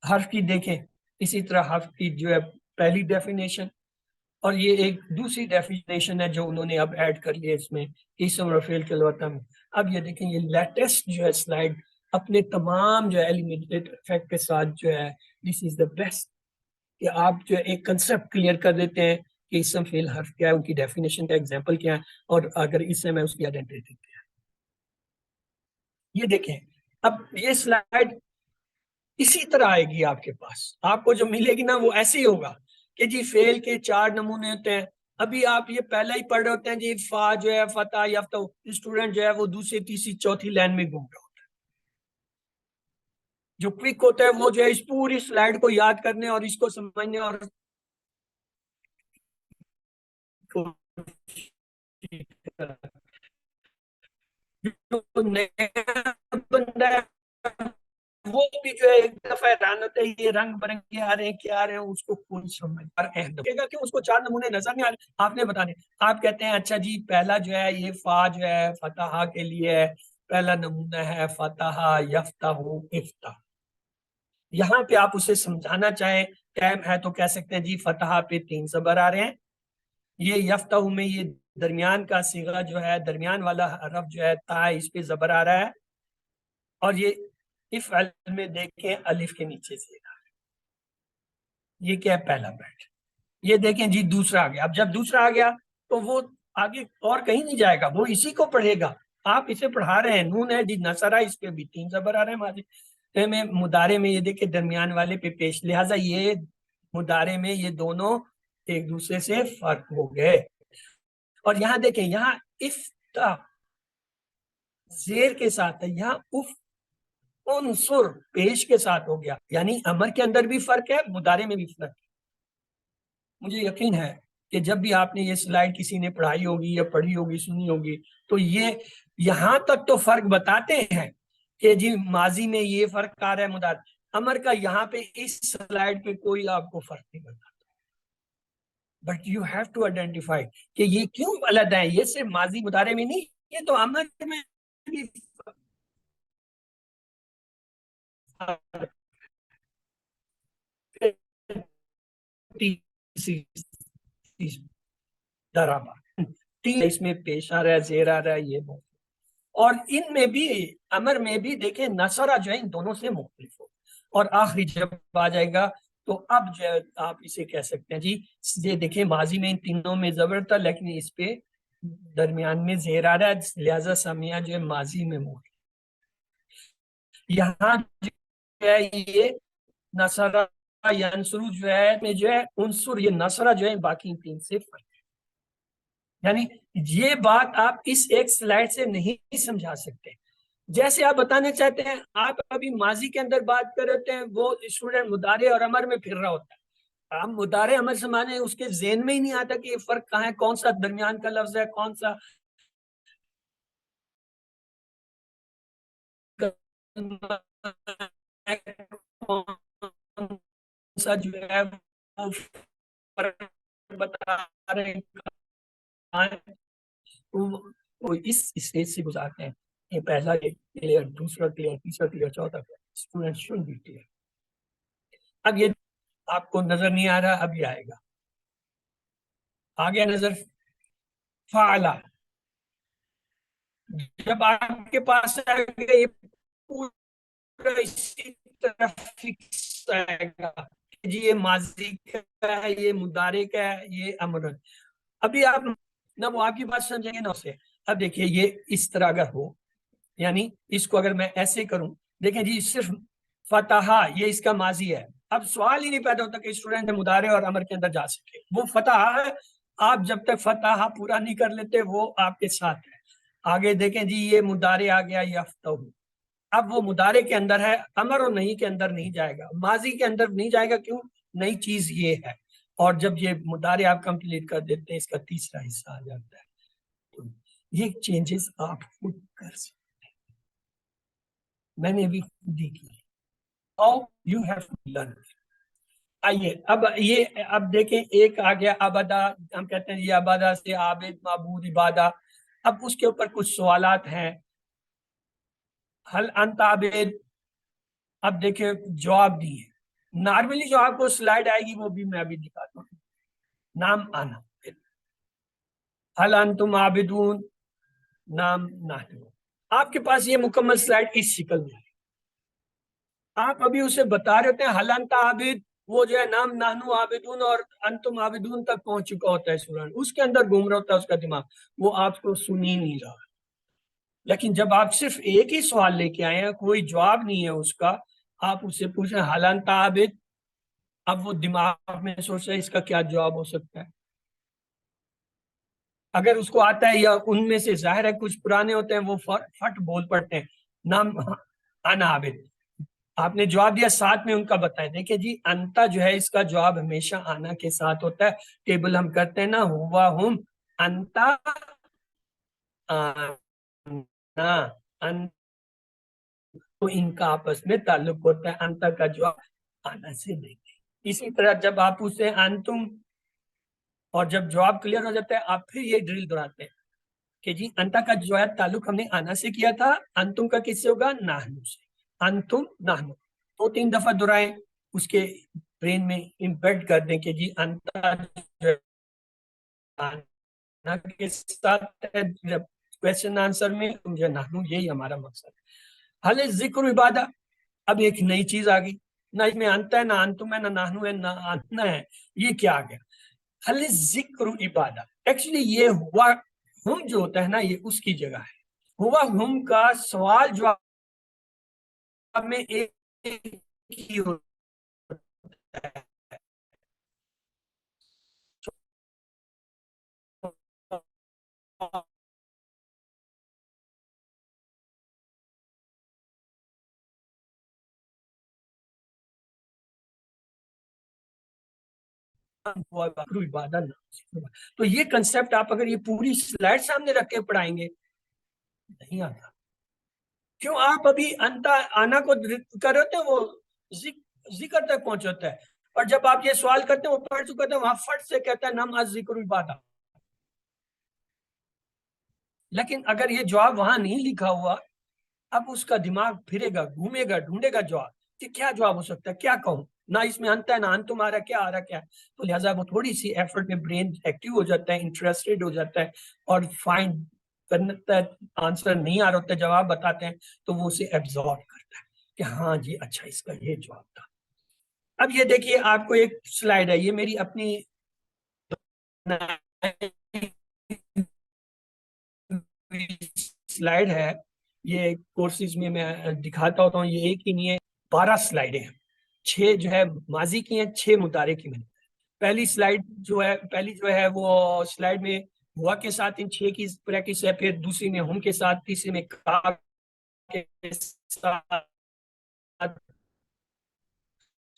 हर्फ की देखें, इसी तरह हर्फ की जो है पहली डेफिनेशन, और ये एक दूसरी डेफिनेशन है जो उन्होंने अब ऐड कर लिया इसमें, इसम रफेल के लवता में। अब ये देखें, ये लेटेस्ट जो है स्लाइड अपने तमाम जो है एलिमेंटेड इफेक्ट के साथ जो है, दिस इज द बेस्ट, कि आप जो है एक कंसेप्ट क्लियर कर देते हैं कि इसम फेल हर्फ क्या है, उनकी डेफिनेशन का एग्जांपल क्या है, और अगर इसम है उसकी आइडेंटिटी क्या है। ये देखें, अब ये स्लाइड इसी तरह आएगी आपके पास, आपको जो मिलेगी ना वो ऐसे ही होगा कि जी फेल के चार नमूने होते हैं। अभी आप ये पहला ही पढ़ रहे होते हैं जी, फा जो है फतह याफ्ता, स्टूडेंट जो है वो दूसरी तीसरी चौथी लाइन में घूम रहा होता है। जो क्विक होता है वो जो है इस पूरी स्लाइड को याद करने और इसको समझने और जो नया बंदा है वो भी जो है एक दफा हैरान होता है, ये रंग बिरंगे आ रहे हैं, क्या आ रहे हैं, उसको कोई समझ कि उसको चार नमूने नजर नहीं आ रहे, आपने बताने। आप कहते हैं अच्छा जी पहला जो है ये फा जो है फतहा के लिए है, पहला नमूना है फतहा यफ्ताहु इफ्ता। यहाँ पे आप उसे समझाना चाहें, टाइम है तो कह सकते हैं जी फतहा पे तीन जबर आ रहे हैं, ये यफ्ताहु में ये दरमियान का सीगा जो है, दरमियान वाला हरफ जो है ता, इस पे जबर आ रहा है, और ये इफ में देखें अलिफ के नीचे से। ये क्या है, पहला बैठ। ये देखें जी दूसरा आ गया। अब जब दूसरा आ गया तो वो आगे और कहीं नहीं जाएगा, वो इसी को पढ़ेगा। आप इसे पढ़ा रहे हैं, नून है जी नसरा, इस पे भी तीन जबर आ रहे हैं माजी में, मुदारे में ये देखे दरमियान वाले पे पेश, लिहाजा ये मुदारे में ये दोनों एक दूसरे से फर्क हो गए। और यहाँ देखें, यहाँ इफ्ता जेर के साथ है, यहाँ उफ उनसुर पेश के साथ हो गया, यानी अमर के अंदर भी फर्क है, मुदारे में भी फर्क है। मुझे यकीन है कि जब भी आपने ये स्लाइड किसी ने पढ़ाई होगी या पढ़ी होगी सुनी होगी, तो ये यहां तक तो फर्क बताते हैं कि जी माजी में ये फर्क आ रहा है मुदार, अमर का यहाँ पे इस स्लाइड पे कोई आपको फर्क नहीं बताता। But you have to identify कि ये क्यों अलग है, ये सिर्फ माजी मुदारे में नहीं, ये तो अमर में भी इसमें पेश आ रहा है, जेर आ रहा है, ये बहुत। और इनमें भी अमर में भी देखें नसरा जो है इन दोनों से मुख्तलिफ हो। और आखिरी जब आ जाएगा तो अब जो है आप इसे कह सकते हैं जी, ये देखें माजी में इन तीनों में जबर था, लेकिन इस पे दरमियान में जेर आ रहा है, लिहाजा समिया जो है माजी में मुख्तलिफ। यहाँ जो है ये नसरा यंसुरु जो है में जो है उनसुर, ये नसरा जो है बाकी तीन से फर्क। यानी ये बात आप इस एक स्लाइड से नहीं समझा सकते। जैसे आप बताना चाहते हैं, आप अभी माजी के अंदर बात कर रहे हैं, वो स्टूडेंट मुदारे और अमर में फिर रहा होता है। आप मुदारे अमर से माने उसके जेन में ही नहीं आता कि ये फर्क कहाँ है, कौन सा दरमियान का लफ्ज है, कौन सा कौन सा जो है वो फर्क बता रहे हैं कहाँ है। तो इस स्टेज से गुजारते हैं, ये पहला क्लियर, दूसरा क्लियर, तीसरा क्लियर, चौथा clear, student should be clear. अब ये आपको नजर नहीं आ रहा, अब ये आएगा, आ गया नजर। फाला, जब आपके पास आएगा ये पूरा इसी तरह फिक्स आएगा कि जी ये माजी का है, ये मुदारे का है, ये अमर। अभी आप ना वो आपकी बात समझेंगे ना उसे। अब देखिए ये इस तरह अगर हो, यानी इसको अगर मैं ऐसे करूं, देखें जी सिर्फ फतहा ये इसका माजी है, अब सवाल ही नहीं पैदा होता कि स्टूडेंट मुदारे और अमर के अंदर जा सके। वो फतह, आप जब तक फतह पूरा नहीं कर लेते वो आपके साथ है। आगे देखें जी, ये मुदारे आ गया यफ्तहू। अब वो मुदारे के अंदर है, अमर और नहीं के अंदर नहीं जाएगा, माजी के अंदर नहीं जाएगा। क्यों? नई चीज ये है। और जब ये मुदारे आप कंप्लीट कर देते हैं, इसका तीसरा हिस्सा आ जाता है। तो ये चेंजेस आप खुद कर सकते हैं, मैंने भी खुद ही की। How you have to learn. आइए अब ये, अब देखें, एक आ गया अबदा। हम कहते हैं ये अबदा से आबिद, माबूद, इबादा। अब उसके ऊपर कुछ सवालात हैं। हल अंत आबिद। अब देखिए जवाब दिए। नॉर्मली जो आपको स्लाइड आएगी वो भी मैं अभी दिखाता हूँ। नाम आना, हल अंतुम आबिदून, नाम नाहनु। आपके पास ये मुकम्मल स्लाइड इस शिकल में है। आप अभी उसे बता रहे होते हैं हल अंत आबिद, वो जो है नाम नाहनु आबिदून और अंतुम आबिदून तक पहुंच चुका होता है स्टूडेंट, उसके अंदर घूम रहा होता है उसका दिमाग, वो आपको सुन ही नहीं रहा। लेकिन जब आप सिर्फ एक ही सवाल लेके आए हैं, कोई जवाब नहीं है उसका, आप उससे पूछ रहे हैं हल अंत आबिद, अब वो दिमाग में सोच रहा है इसका क्या जवाब हो सकता है। अगर उसको आता है, या उनमें से जाहिर है कुछ पुराने होते हैं वो फट बोल पड़ते हैं, नाम आना आबिद। आपने जवाब दिया, साथ में उनका बताएं। देखिए जी, अंता जो है इसका जवाब हमेशा आना के साथ होता है। टेबल हम करते हैं ना, हुआ हुम अंता आना अन, तो इनका आपस में ताल्लुक होता है। अंता का जवाब आना से देंगे। इसी तरह जब आप उसे अंतुम, और जब जवाब क्लियर हो जाता है आप फिर ये ड्रिल दोहराते हैं कि जी अंता का जो है ताल्लुक हमने आना से किया था, अंतुम का किससे होगा? नाहनु से। अंतुम नाहनु दो तीन दफा दोहराएं, उसके ब्रेन में इम्बेड कर दें कि जी अंता जो है आना के साथ है। जब क्वेश्चन आंसर में जो है नाहनु, यही हमारा मकसद है। हल जिक्र इबादा, अब एक नई चीज आ गई। ना इसमें अंत है, ना अंतुम है, ना नाहनु है, ना आना है। ये क्या आ गया? हल जिक्र इबादा। एक्चुअली ये हुआ हम जो होता है ना, ये उसकी जगह है। हुआ हम का सवाल जवाब में एक ही होता है। इबादत, तो ये कंसेप्ट आप अगर ये पूरी स्लाइड सामने रख के पढ़ाएंगे, नहीं आता। क्यों? आप अभी अंता आना को कर रहे होते हैं, वो जिक्र तक पहुंच होता है। और जब आप ये सवाल करते हैं, वो पढ़ चुका था, वहां फट से कहता है नम अज जिक्र इबादा। लेकिन अगर ये जवाब वहां नहीं लिखा हुआ, अब उसका दिमाग फिरेगा, घूमेगा, ढूंढेगा जवाब कि क्या जवाब हो सकता है, क्या कहूं। ना इसमें अंत है, ना अंत तुम्हारा क्या आ रहा, क्या है। तो लिहाजा वो थोड़ी सी एफर्ट में ब्रेन एक्टिव हो जाता है, इंटरेस्टेड हो जाता है, और फाइंड करता है। आंसर नहीं आ रहा होता, जवाब बताते हैं तो वो उसे एब्जॉर्ब करता है कि हाँ जी, अच्छा इसका ये जवाब था। अब ये देखिए, आपको एक स्लाइड है, ये मेरी अपनी स्लाइड है। ये कोर्सेज में मैं दिखाता होता हूँ, ये एक ही नहीं है, 12 स्लाइडें हैं। 6 जो है माजी की हैं, 6 मुतारे की मैंने। पहली स्लाइड जो है, पहली जो है वो स्लाइड में हुआ के साथ इन 6 की प्रैक्टिस है, फिर दूसरी में हम के साथ, तीसरी में का के साथ,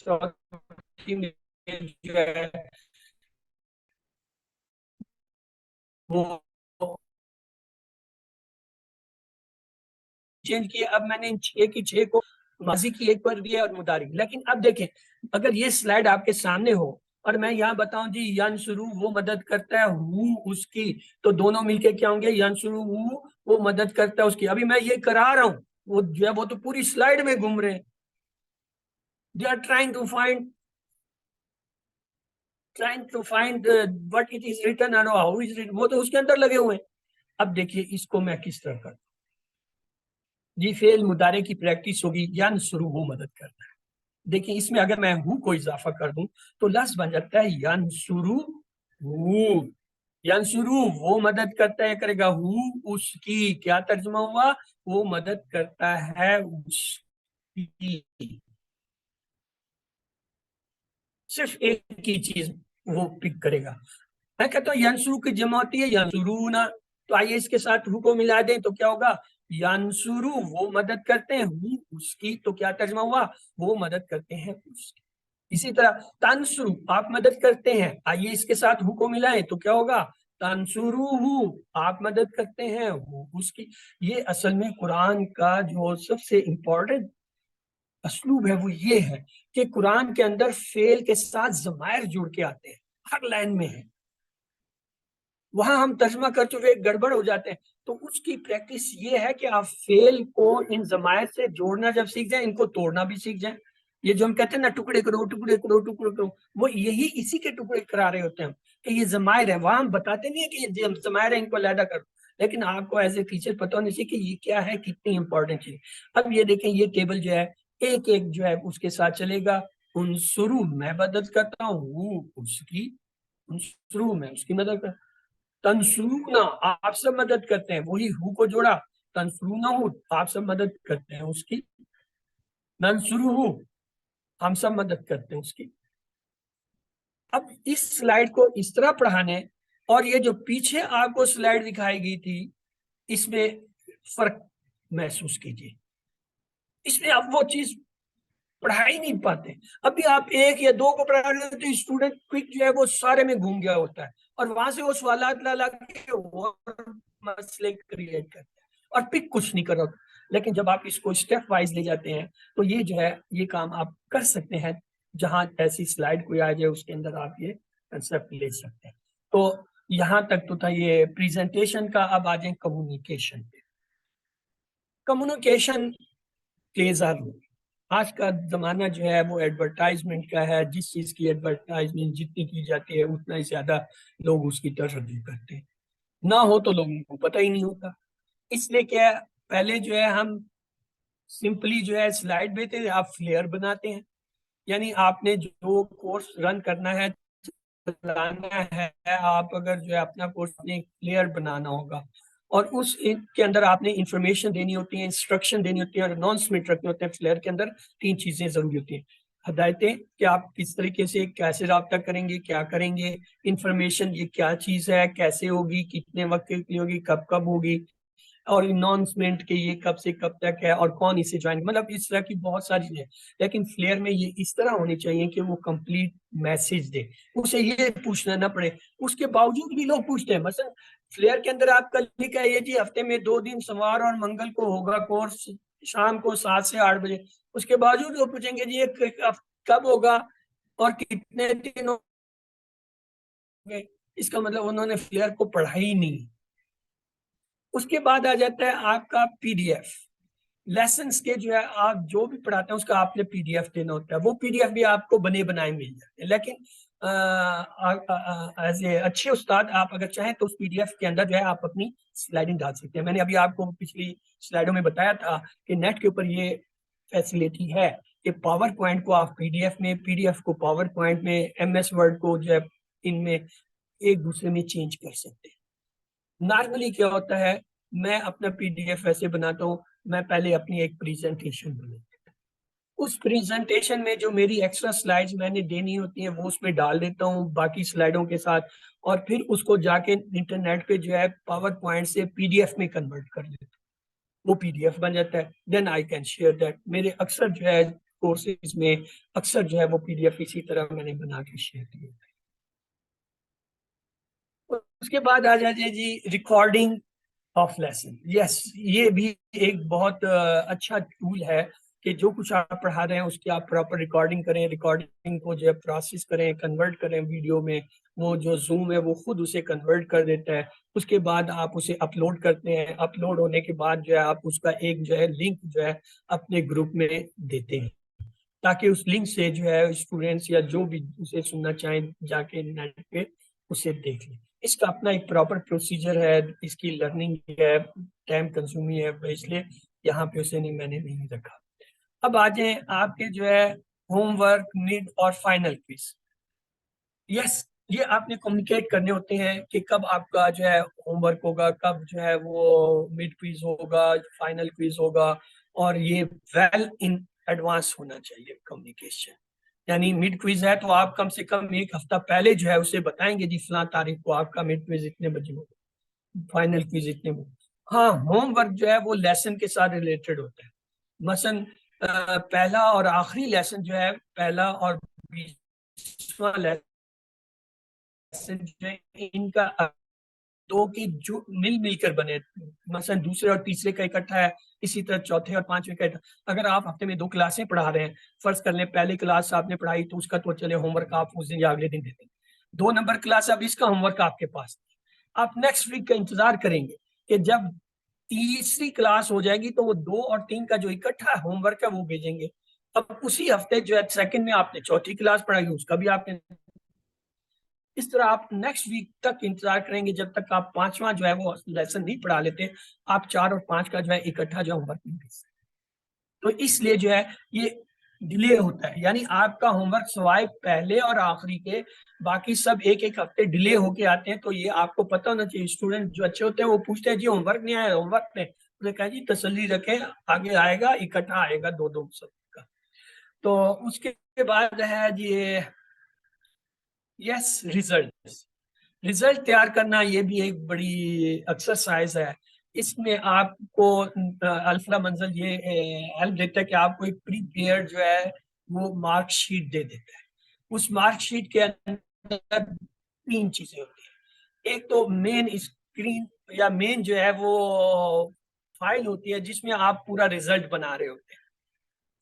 चौथी में जो है वो चेंज किए। अब मैंने इन 6 की 6 को माजी की एक पर दिया और मुदारी। लेकिन अब देखें, अगर ये स्लाइड आपके सामने हो और मैं यहाँ बताऊं जी यन शुरू वो मदद करता है हु उसकी, तो दोनों मिलके क्या होंगे? यन शुरू हु वो मदद करता है उसकी। अभी मैं ये करा रहा हूँ, वो जो है वो तो पूरी स्लाइड में घूम रहे हैं। They are trying to find what it is written and how is written, वो तो उसके अंदर लगे हुए हैं। अब देखिए इसको मैं किस तरह करता हूँ जी। फेल मुदारे की प्रैक्टिस होगी, यन शुरू वो मदद करता है। देखिए इसमें अगर मैं हु को इजाफा कर दूं तो लफ्ज बन जाता है यंसुरु हु। यंसुरु वो मदद करता है, करेगा हु उसकी, क्या तर्जुमा हुआ? वो मदद करता है उसकी। सिर्फ एक ही चीज वो पिक करेगा। मैं कहता हूँ यंसुरु की जमा होती है यंसुरूना, तो आइए इसके साथ हु को मिला दें तो क्या होगा, यंसुरु वो मदद करते हैं, हु उसकी, तो क्या तर्जमा हुआ, वो मदद करते हैं उसकी। इसी तरह तंसुरु आप मदद करते हैं, आइए इसके साथ हु को मिलाएं तो क्या होगा, तंसुरु हु आप मदद करते हैं हु उसकी। ये असल में कुरान का जो सबसे इंपॉर्टेंट असलूब है वो ये है कि कुरान के अंदर फेल के साथ जमायर जुड़ के आते हैं, हर लाइन में है। वहां हम तर्जमा कर चुके गड़बड़ हो जाते हैं, तो उसकी प्रैक्टिस ये है कि आप फेल को इन जमायर से जोड़ना जब सीख जाए, इनको तोड़ना भी सीख जाए। ये जो हम कहते हैं ना टुकड़े करो टुकड़े करो टुकड़े करो, वो यही इसी के टुकड़े करा रहे होते हैं हम, कि ये जमायर है। वहां हम बताते नहीं है कि ये जमायर है, इनको अलहदा करो, लेकिन आपको एज ए टीचर पता होने चाहिए कि ये क्या है, कितनी इंपॉर्टेंट चीज। अब ये देखें, ये टेबल जो है एक एक जो है उसके साथ चलेगा। उनसुरु मैं मदद करता हूँ उसकी, उनसुरु मैं उसकी मदद करता, तंसुरूना आप सब मदद करते हैं, वही हु को जोड़ा, तंसुरूना हु आप सब मदद करते हैं उसकी, नंसुरू हु हम सब मदद करते हैं उसकी। अब इस स्लाइड को इस तरह पढ़ाने और ये जो पीछे आपको स्लाइड दिखाई गई थी, इसमें फर्क महसूस कीजिए। इसमें आप वो चीज पढ़ा ही नहीं पाते। अभी आप एक या दो को पढ़ा रहे हो तो स्टूडेंट क्विक जो है वो सारे में घूम गया होता है, और वहां से वो सवालात ला ला के और मसले क्रिएट करते हैं और पिक कुछ नहीं कर रहा। लेकिन जब आप इसको स्टेप वाइज ले जाते हैं तो ये जो है ये काम आप कर सकते हैं। जहां ऐसी स्लाइड कोई आ जाए उसके अंदर आप ये कंसेप्ट ले सकते हैं। तो यहाँ तक तो था ये प्रेजेंटेशन का। अब आ जाए कम्युनिकेशन पे। Communication plays are role. आज का जमाना जो है वो एडवर्टाइजमेंट का है। जिस चीज की एडवर्टाइजमेंट जितनी की जाती है उतना ही ज्यादा लोग उसकी तरफ करते हैं, ना हो तो लोगों को पता ही नहीं होता। इसलिए क्या है, पहले जो है हम सिंपली जो है स्लाइड देते हैं, आप फ्लेयर बनाते हैं। यानी आपने जो कोर्स रन करना है चलाना है, आप अगर जो है अपना कोर्स अपने क्लियर बनाना होगा और उस के अंदर आपने इंफॉर्मेशन देनी होती है, इंस्ट्रक्शन देनी होती है और अनाउंसमेंट रखने होते हैं। फ्लेयर के अंदर तीन चीजें जरूरी होती हैं। हदायतें कि आप किस तरीके से कैसे रब्ता करेंगे, क्या करेंगे, इंफॉर्मेशन ये क्या चीज है, कैसे होगी, कितने वक्त के लिए होगी, कब कब होगी, और अनाउंसमेंट के ये कब से कब तक है और कौन इसे ज्वाइन, मतलब इस तरह की बहुत सारी चीजें। लेकिन फ्लेयर में ये इस तरह होनी चाहिए कि वो कंप्लीट मैसेज दे, उसे ये पूछना ना पड़े। उसके बावजूद भी लोग पूछते हैं। मतलब फ्लेयर के अंदर आपका लिखा है ये जी हफ्ते में 2 दिन सोमवार और मंगल को होगा कोर्स, शाम को 7 से 8 बजे। उसके बावजूद लोग पूछेंगे जी ये कब होगा और कितने दिन होंगे। इसका मतलब उन्होंने फ्लेयर को पढ़ा ही नहीं। उसके बाद आ जाता है आपका पीडीएफ। लेसन्स के जो है आप जो भी पढ़ाते हैं उसका आपने पीडीएफ देना होता है। वो पीडीएफ भी आपको बने बनाए मिल जाते हैं, लेकिन एज ए अच्छे उस्ताद आप अगर चाहें तो उस पीडीएफ के अंदर जो है आप अपनी स्लाइडिंग डाल सकते हैं। मैंने अभी आपको पिछली स्लाइडों में बताया था कि नेट के ऊपर ये फैसिलिटी है कि पावर पॉइंट को आप पीडीएफ में, पीडीएफ को पावर पॉइंट में, एमएस वर्ड को जो है इनमें एक दूसरे में चेंज कर सकते हैं। नॉर्मली क्या होता है, मैं अपना पीडीएफ वैसे बनाता हूँ, मैं पहले अपनी एक प्रेजेंटेशन बनाता हूँ। उस प्रेजेंटेशन में जो मेरी एक्स्ट्रा स्लाइड्स मैंने देनी होती हैं वो उसमें डाल देता हूँ बाकी स्लाइडों के साथ, और फिर उसको जाके इंटरनेट पे जो है पावर पॉइंट से पीडीएफ में कन्वर्ट कर देता हूँ। वो पीडीएफ बन जाता है। Then I can share that. मेरे अक्सर जो है कोर्सेज में अक्सर जो है वो पीडीएफ इसी तरह मैंने बना के शेयर किए। उसके बाद आ जाए जी रिकॉर्डिंग ऑफ लेसन। यस, ये भी एक बहुत अच्छा टूल है कि जो कुछ आप पढ़ा रहे हैं उसकी आप प्रॉपर रिकॉर्डिंग करें, रिकॉर्डिंग को जो है प्रोसेस करें, कन्वर्ट करें वीडियो में। वो जो जूम है वो खुद उसे कन्वर्ट कर देता है। उसके बाद आप उसे अपलोड करते हैं। अपलोड होने के बाद जो है आप उसका एक जो है लिंक जो है अपने ग्रुप में देते हैं, ताकि उस लिंक से जो है स्टूडेंट्स या जो भी उसे सुनना चाहें जाके नेट पे उसे देख लें। इसका अपना एक प्रॉपर प्रोसीजर है, इसकी लर्निंग है, टाइम कंज्यूमिंग है, इसलिए यहाँ पे उसे नहीं मैंने नहीं रखा। अब आ जाए आपके जो है होमवर्क, मिड और फाइनल क्विज। यस, ये आपने कम्युनिकेट करने होते हैं कि कब आपका जो है होमवर्क होगा, कब जो है वो मिड क्विज होगा, फाइनल क्विज होगा, और ये वेल इन एडवांस होना चाहिए कम्युनिकेशन। यानी मिड क्विज है तो आप कम से कम एक हफ्ता पहले जो है उसे बताएंगे जी फलां तारीख को आपका मिड क्विज इतने बजे होगा, फाइनल क्विज इतने बजे। हाँ, होमवर्क जो है वो लेसन के साथ रिलेटेड होता है। मसलन पहला और आखिरी लेसन जो है, पहला और 20वां लेसन जो है, इनका दो की जो मिल मिलकर बने, मसलन दूसरे और तीसरे का इकट्ठा है, इसी तरह चौथे और पांचवे का इकट्ठा। अगर आप हफ्ते में 2 क्लासें पढ़ा रहे हैं, फर्ज कर लें पहली क्लास आपने पढ़ाई तो उसका तो चले होमवर्क आप उस दिन या अगले दिन देते हैं, 2 नंबर क्लास अब इसका होमवर्क आपके पास, आप नेक्स्ट वीक का इंतजार करेंगे कि जब तीसरी क्लास हो जाएगी तो वो 2 और 3 का जो इकट्ठा होमवर्क है वो भेजेंगे। अब उसी हफ्ते जो है सेकंड में आपने चौथी क्लास पढ़ाई, उसका भी आपने, इस तरह आप नेक्स्ट वीक तक इंतजार करेंगे जब तक आप पांचवा जो है वो लेसन नहीं पढ़ा लेते, आप 4 और 5 का जो है इकट्ठा जो होमवर्क नहीं भेज सकते। तो इसलिए जो है ये डिले होता है, यानी आपका होमवर्क सवाए पहले और आखिरी के बाकी सब एक एक हफ्ते डिले होके आते हैं। तो ये आपको पता होना चाहिए। स्टूडेंट जो अच्छे होते हैं वो पूछते हैं जी होमवर्क नहीं आया, होमवर्क ने, उन्हें कहा जी तसल्ली रखें, आगे आएगा, इकट्ठा आएगा दो दो सब का। तो उसके बाद है जी यस रिजल्ट। रिजल्ट तैयार करना ये भी एक बड़ी एक्सरसाइज है। इसमें आपको अल्फा मंजल ये हेल्प देता है कि आपको एक प्रीपेयर्ड जो है वो मार्कशीट दे देता है। उस मार्कशीट के अंदर 3 चीजें होती है। एक तो मेन स्क्रीन या मेन जो है वो फाइल होती है जिसमें आप पूरा रिजल्ट बना रहे होते हैं।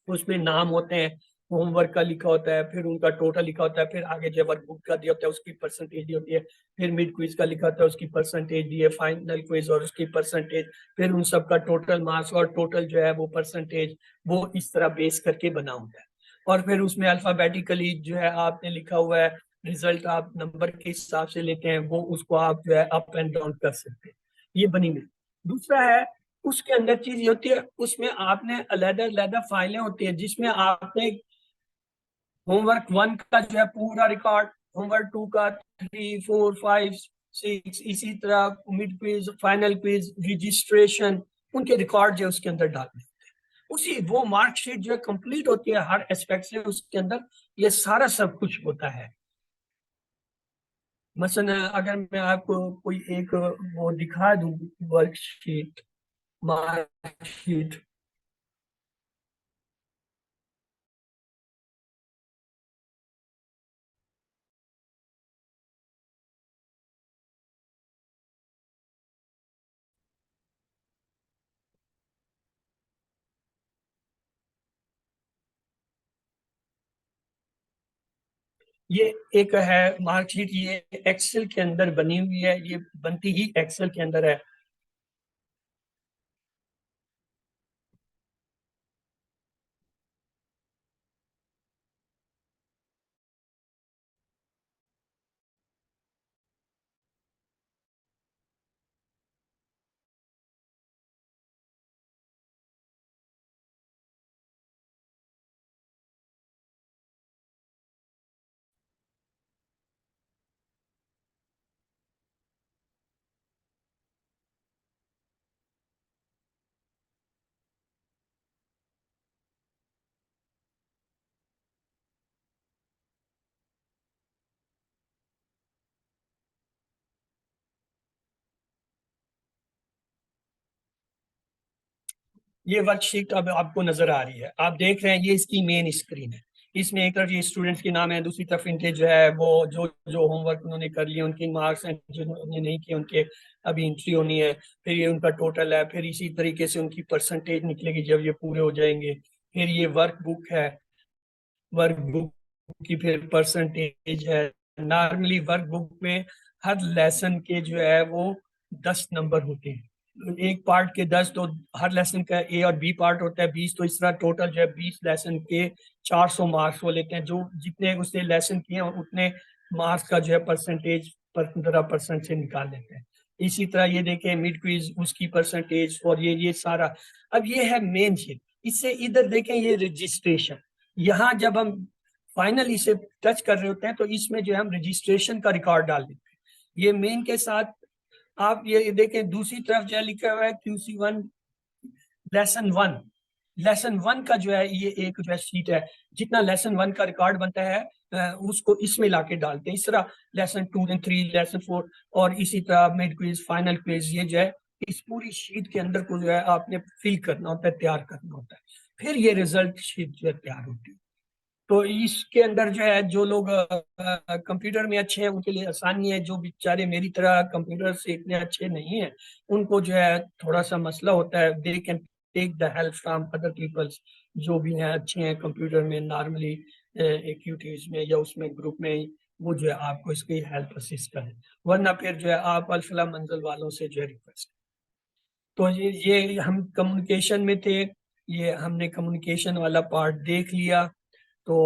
उसमें नाम होते हैं, होमवर्क का लिखा होता है, फिर उनका टोटल लिखा होता है, फिर आगे जो वर्क बुक का दिया होता है उसकी परसेंटेज दी होती है, फिर मिड क्विज का लिखा होता है उसकी परसेंटेज दी है, फाइनल क्विज और उसकी परसेंटेज, फिर उन सब का टोटल मार्क्स और टोटल जो है वो परसेंटेज, वो इस तरह बेस करके बना होता है। और फिर उसमें अल्फाबेटिकली जो है आपने लिखा हुआ है, रिजल्ट आप नंबर के हिसाब से लेते हैं, वो उसको आप जो है अप एंड डाउन कर सकते हैं। ये बनी हुई। दूसरा है उसके अंदर चीज ये होती है, उसमें आपने अलग अलग फाइलें होती है जिसमें आपने होमवर्क 1 का जो है पूरा रिकॉर्ड, होमवर्क 2 का, 3, 4, 5, 6, इसी तरह mid quiz, final quiz, registration, उनके रिकॉर्ड जो है उसके अंदर डालने होते हैं। उसी वो मार्कशीट जो है कंप्लीट होती है हर एस्पेक्ट से, उसके अंदर ये सारा सब कुछ होता है। मसलन अगर मैं आपको कोई एक वो दिखा दूं, वर्कशीट, मार्कशीट, ये एक है मार्कशीट, ये एक्सेल के अंदर बनी हुई है, ये बनती ही एक्सेल के अंदर है। ये वर्कशीट अब आपको नजर आ रही है, आप देख रहे हैं, ये इसकी मेन स्क्रीन है। इसमें एक तरफ ये स्टूडेंट्स के नाम है, दूसरी तरफ इनके जो है वो जो जो होमवर्क उन्होंने कर लिए उनके मार्क्स हैं, जो उन्होंने नहीं किए उनके अभी एंट्री होनी है, फिर ये उनका टोटल है, फिर इसी तरीके से उनकी परसेंटेज निकलेगी जब ये पूरे हो जाएंगे। फिर ये वर्क बुक है, वर्क बुक की फिर परसेंटेज है। नॉर्मली वर्क बुक में हर लेसन के जो है वो 10 नंबर होते हैं, एक पार्ट के 10, तो हर लेसन का ए और बी पार्ट होता है 20, तो इस तरह टोटल जो है 20 लेसन के 400 मार्क्स वो लेते हैं। जो जितने उसने लेसन किए हैं उतने मार्क्स का जो है परसेंटेज 15% से निकाल लेते हैं। इसी तरह ये देखें मिड क्विज, उसकी परसेंटेज, और ये सारा। अब ये है मेन चीज। इससे इधर देखें ये रजिस्ट्रेशन, यहाँ जब हम फाइनल इसे टच कर रहे होते हैं तो इसमें जो है हम रजिस्ट्रेशन का रिकॉर्ड डाल देते हैं, ये मेन के साथ। आप ये देखें दूसरी तरफ जो लिखा हुआ है QC1 लेसन 1, लेसन 1 का जो है ये एक जो है शीट है, जितना लेसन 1 का रिकॉर्ड बनता है उसको इसमें लाके डालते हैं। इस तरह लेसन 2 एंड 3, लेसन 4 और इसी तरह मिड क्विज, फाइनल क्विज, ये जो है इस पूरी शीट के अंदर को जो है आपने फिल करना होता है, तैयार करना होता है, फिर ये रिजल्ट शीट जो है तैयार होती है। तो इसके अंदर जो है जो लोग कंप्यूटर में अच्छे हैं उनके लिए आसानी है, जो बेचारे मेरी तरह कंप्यूटर से इतने अच्छे नहीं है उनको जो है थोड़ा सा मसला होता है। They can take the help from other peoples जो भी हैं अच्छे हैं कंप्यूटर में, नॉर्मली एक्टिविटीज में या उसमें ग्रुप में, वो जो है आपको इसकी हेल्प असिस्ट करें, वरना फिर जो है आप अल्फला मंजिल वालों से जो है रिक्वेस्ट। तो ये हम कम्युनिकेशन में थे, ये हमने कम्युनिकेशन वाला पार्ट देख लिया। तो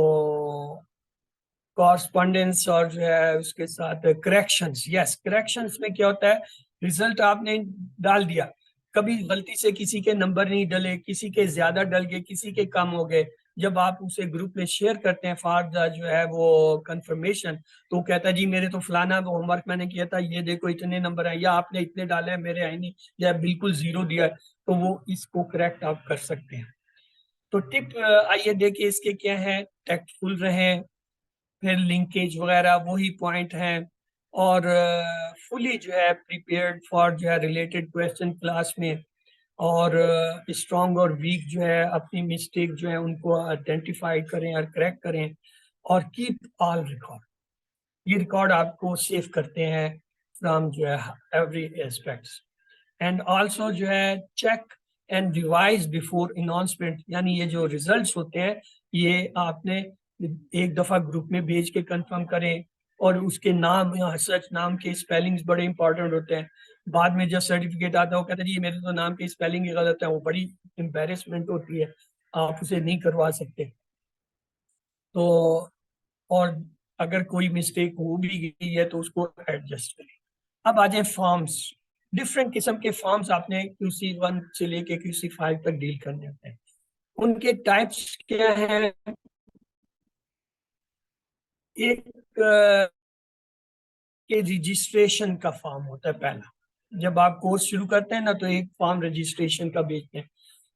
कॉरस्पॉन्डेंस और जो है उसके साथ करेक्शंस, यस करेक्शंस में क्या होता है, रिजल्ट आपने डाल दिया, कभी गलती से किसी के नंबर नहीं डले, किसी के ज्यादा डल गए, किसी के कम हो गए, जब आप उसे ग्रुप में शेयर करते हैं फॉर द जो है वो कंफर्मेशन, तो वो कहता है जी मेरे तो फलाना होमवर्क मैंने किया था, ये देखो इतने नंबर आए, या आपने इतने डाले हैं मेरे आए नहीं, या बिल्कुल जीरो दिया है, तो वो इसको करेक्ट आप कर सकते हैं। तो टिप आइए देखिए इसके क्या है, टैक्टफुल रहें, फिर लिंकेज वगैरह वही पॉइंट हैं, और फुली जो है प्रिपेयर्ड फॉर जो है रिलेटेड क्वेश्चन क्लास में, और स्ट्रॉन्ग और वीक जो है अपनी मिस्टेक जो है उनको आइडेंटिफाई करें और करेक्ट करें, और कीप ऑल रिकॉर्ड, ये रिकॉर्ड आपको सेव करते हैं फ्रॉम जो है एवरी एस्पेक्ट्स। एंड आल्सो जो है check and revise before announcement, यानी ये जो रिजल्ट्स होते हैं ये आपने एक दफा ग्रुप में भेज के कंफर्म करें, और उसके नाम या सच नाम के स्पेलिंग्स बड़े इंपॉर्टेंट होते हैं। बाद में जब सर्टिफिकेट आता है वो कहते हैं जी मेरे तो नाम के स्पेलिंग ही गलत है, वो बड़ी एम्बेरसमेंट होती है, आप उसे नहीं करवा सकते। तो और अगर कोई मिस्टेक हो भी गई है तो उसको एडजस्ट करें। अब आ जाए फॉर्म्स, डिफरेंट किस्म के फॉर्म्स आपने QC1 से लेके QC5 तक डील करने होते हैं। उनके टाइप्स क्या है, एक के रजिस्ट्रेशन का फॉर्म होता है पहला, जब आप कोर्स शुरू करते हैं ना तो एक फॉर्म रजिस्ट्रेशन का भेजते हैं,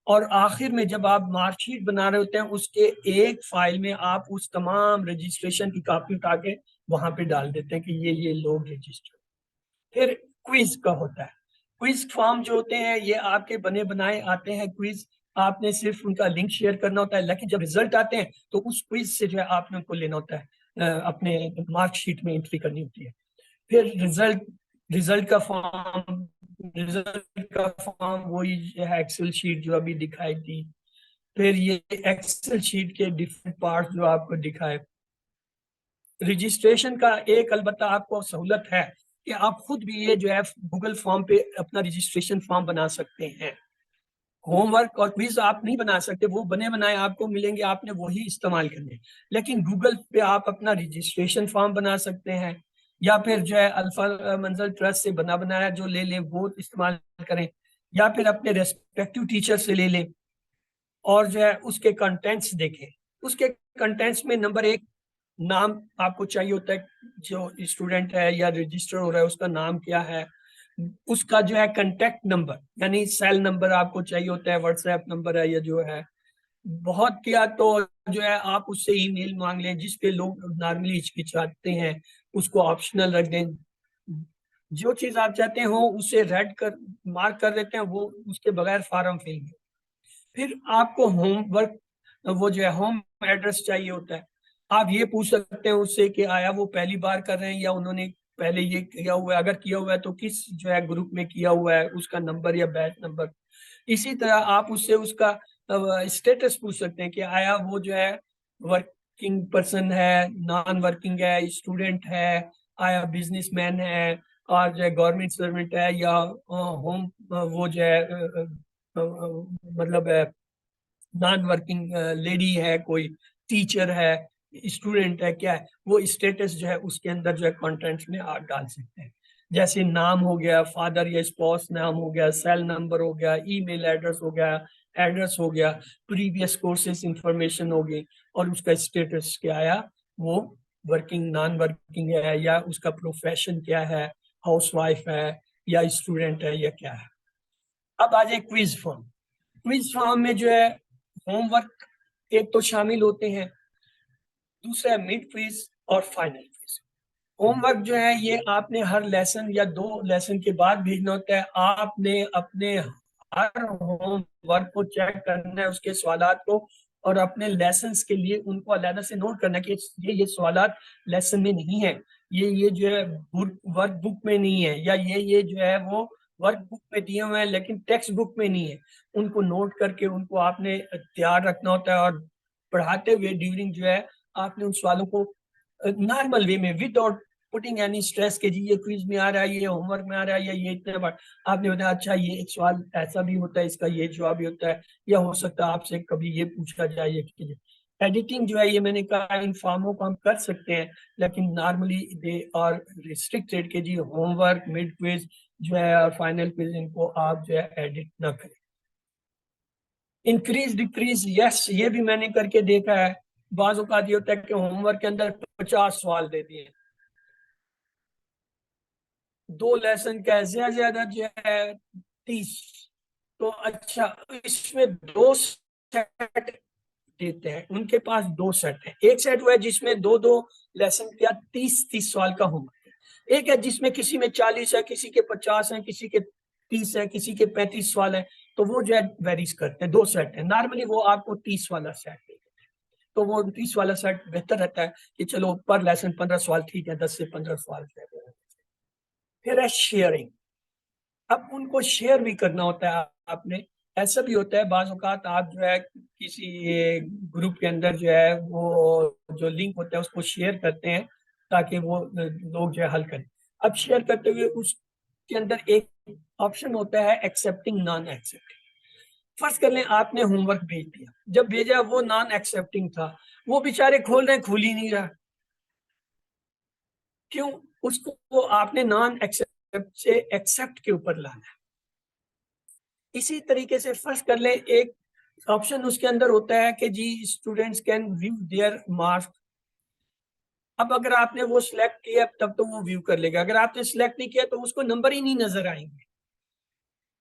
और आखिर में जब आप मार्कशीट बना रहे होते हैं उसके एक फाइल में आप उस तमाम रजिस्ट्रेशन की कॉपी उठा के वहां पे डाल देते हैं कि ये लोग रजिस्टर। फिर क्विज का होता है, क्विज फॉर्म जो होते हैं ये आपके बने बनाए आते हैं क्विज, आपने सिर्फ उनका लिंक शेयर करना होता है, लेकिन जब रिजल्ट आते हैं तो उस क्विज से जो है आपने उनको लेना होता है, अपने मार्कशीट में एंट्री करनी होती है। फिर रिजल्ट रिजल्ट का फॉर्म, रिजल्ट का फॉर्म वही है एक्सेल शीट जो अभी दिखाई थी। फिर ये एक्सेल शीट के डिफरेंट पार्ट जो आपको दिखाए। रजिस्ट्रेशन का एक अलबत्ता आपको सहूलत है कि आप खुद भी ये जो है गूगल फॉर्म पे अपना रजिस्ट्रेशन फॉर्म बना सकते हैं। होमवर्क और क्विज आप नहीं बना सकते, वो बने बनाए आपको मिलेंगे, आपने वही इस्तेमाल करने। लेकिन गूगल पे आप अपना रजिस्ट्रेशन फॉर्म बना सकते हैं, या फिर जो है अल्फा मंजिल ट्रस्ट से बना बनाया जो ले लें वो इस्तेमाल करें, या फिर अपने रेस्पेक्टिव टीचर से ले लें, और जो है उसके कंटेंट्स देखें। उसके कंटेंट्स में नंबर एक, नाम आपको चाहिए होता है, जो स्टूडेंट है या रजिस्टर हो रहा है उसका नाम क्या है, उसका जो है कांटेक्ट नंबर यानी सेल नंबर आपको चाहिए होता है, व्हाट्सएप नंबर है या जो है, बहुत किया तो जो है आप उससे ईमेल मांग लें, जिस पे लोग नॉर्मली हिचकिचाते हैं उसको ऑप्शनल रख दें। जो चीज आप चाहते हो उसे रेड कर मार्क कर देते हैं, वो उसके बगैर फॉर्म फिल। फिर आपको होमवर्क, वो जो है होम एड्रेस चाहिए होता है, आप ये पूछ सकते हैं उससे कि आया वो पहली बार कर रहे हैं या उन्होंने पहले ये किया हुआ है, अगर किया हुआ है तो किस जो है ग्रुप में किया हुआ है, उसका नंबर या बैच नंबर। इसी तरह आप उससे उसका स्टेटस पूछ सकते हैं कि आया वो जो है वर्किंग पर्सन है, नॉन वर्किंग है, स्टूडेंट है, आया बिजनेसमैन है, और जो है गवर्नमेंट सर्वेंट है, या होम वो जो है मतलब नॉन वर्किंग लेडी है, कोई टीचर है, स्टूडेंट है, क्या है वो स्टेटस जो है उसके अंदर जो है कंटेंट्स में आप डाल सकते हैं। जैसे नाम हो गया, फादर या स्पाउस नाम हो गया, सेल नंबर हो गया, ईमेल एड्रेस हो गया, एड्रेस हो गया, प्रीवियस कोर्सेज इंफॉर्मेशन होगी, और उसका स्टेटस क्या आया, वो वर्किंग नॉन वर्किंग है, या उसका प्रोफेशन क्या है, हाउसवाइफ है या स्टूडेंट है या क्या है। अब आ जाए क्विज फॉर्म। क्विज फॉर्म में जो है होमवर्क एक तो शामिल होते हैं, दूसरा है मिड क्विज और फाइनल क्विज। होमवर्क जो है ये आपने हर लेसन या 2 लेसन के बाद भेजना होता है। आपने अपने हर होमवर्क को चेक करना है, उसके सवालात को, और अपने लेसन्स के लिए उनको अलग से नोट करना है कि ये सवालात लेसन में नहीं है, ये जो है वर्क बुक में नहीं है, या ये जो है वो वर्क बुक में दिए हुए हैं लेकिन टेक्स्ट बुक में नहीं है। उनको नोट करके उनको आपने तैयार रखना होता है, और पढ़ाते हुए ड्यूरिंग जो है आपने उन सवालों को नॉर्मल वे में विदाउट पुटिंग एनी स्ट्रेस के जी ये क्विज में आ रहा है, ये होमवर्क में आ रहा है, या ये इतने बार आपने बताया अच्छा ये एक सवाल ऐसा भी होता है, इसका ये जवाब भी होता है, या हो सकता है आपसे कभी ये पूछा जाए ये कीजिए। एडिटिंग जो है ये मैंने कहा इन फॉर्मों को हम कर सकते हैं, लेकिन नॉर्मली दे आर रिस्ट्रिक्टेड के जी होमवर्क, मिड क्विज जो है और फाइनल क्विज, इनको आप जो है एडिट ना करें। इंक्रीज डिक्रीज, यस, ये भी मैंने करके देखा है। बाज़ औक़ात ये होता है कि होमवर्क के अंदर 50 सवाल दे दिए, 2 लेसन का ज्यादा जो है 30। तो अच्छा, इसमें 2 सेट देते हैं, उनके पास 2 सेट है। एक सेट हुआ है जिसमें 2-2 लेसन का 30-30 सवाल का होमवर्क है। एक है जिसमें किसी में 40 है, किसी के 50 है, किसी के 30 है, किसी के 35 सवाल है। तो वो जो है वेरीज करते हैं, 2 सेट है। नॉर्मली वो आपको 30 वाला सेट देते हैं, तो वो 30 वाला सेट बेहतर रहता है कि चलो पर लेसन 15 सवाल ठीक है, 10 से 15 सवाल। फिर है शेयरिंग। अब उनको शेयर भी करना होता है आपने। ऐसा भी होता है बाज़ औक़ात आप जो है किसी ग्रुप के अंदर जो है वो जो लिंक होता है उसको शेयर करते हैं ताकि वो लोग जो है हल करें। अब शेयर करते हुए उसके अंदर एक ऑप्शन होता है एक्सेप्टिंग, नॉन एक्सेप्टिंग। फर्ज कर लें आपने होमवर्क भेज दिया, जब भेजा वो नॉन एक्सेप्टिंग था, वो बेचारे खोल रहे खुल ही नहीं रहा। क्यों? उसको आपने नॉन एक्सेप्ट से एक्सेप्ट के ऊपर लाना है। इसी तरीके से फर्ज कर ले एक ऑप्शन उसके अंदर होता है कि जी students can view their marks. अब अगर आपने वो सिलेक्ट किया तब तो वो व्यू कर लेगा, अगर आपने सिलेक्ट नहीं किया तो उसको नंबर ही नहीं नजर आएंगे,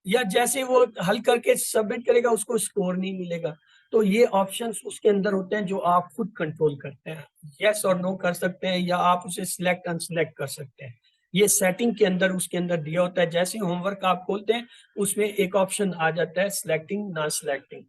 या जैसे वो हल करके सबमिट करेगा उसको स्कोर नहीं मिलेगा। तो ये ऑप्शंस उसके अंदर होते हैं जो आप खुद कंट्रोल करते हैं, यस और नो कर सकते हैं, या आप उसे सिलेक्ट अनसिलेक्ट कर सकते हैं। ये सेटिंग के अंदर उसके अंदर दिया होता है। जैसे होमवर्क आप खोलते हैं उसमें एक ऑप्शन आ जाता है सिलेक्टिंग, नॉन सिलेक्टिंग।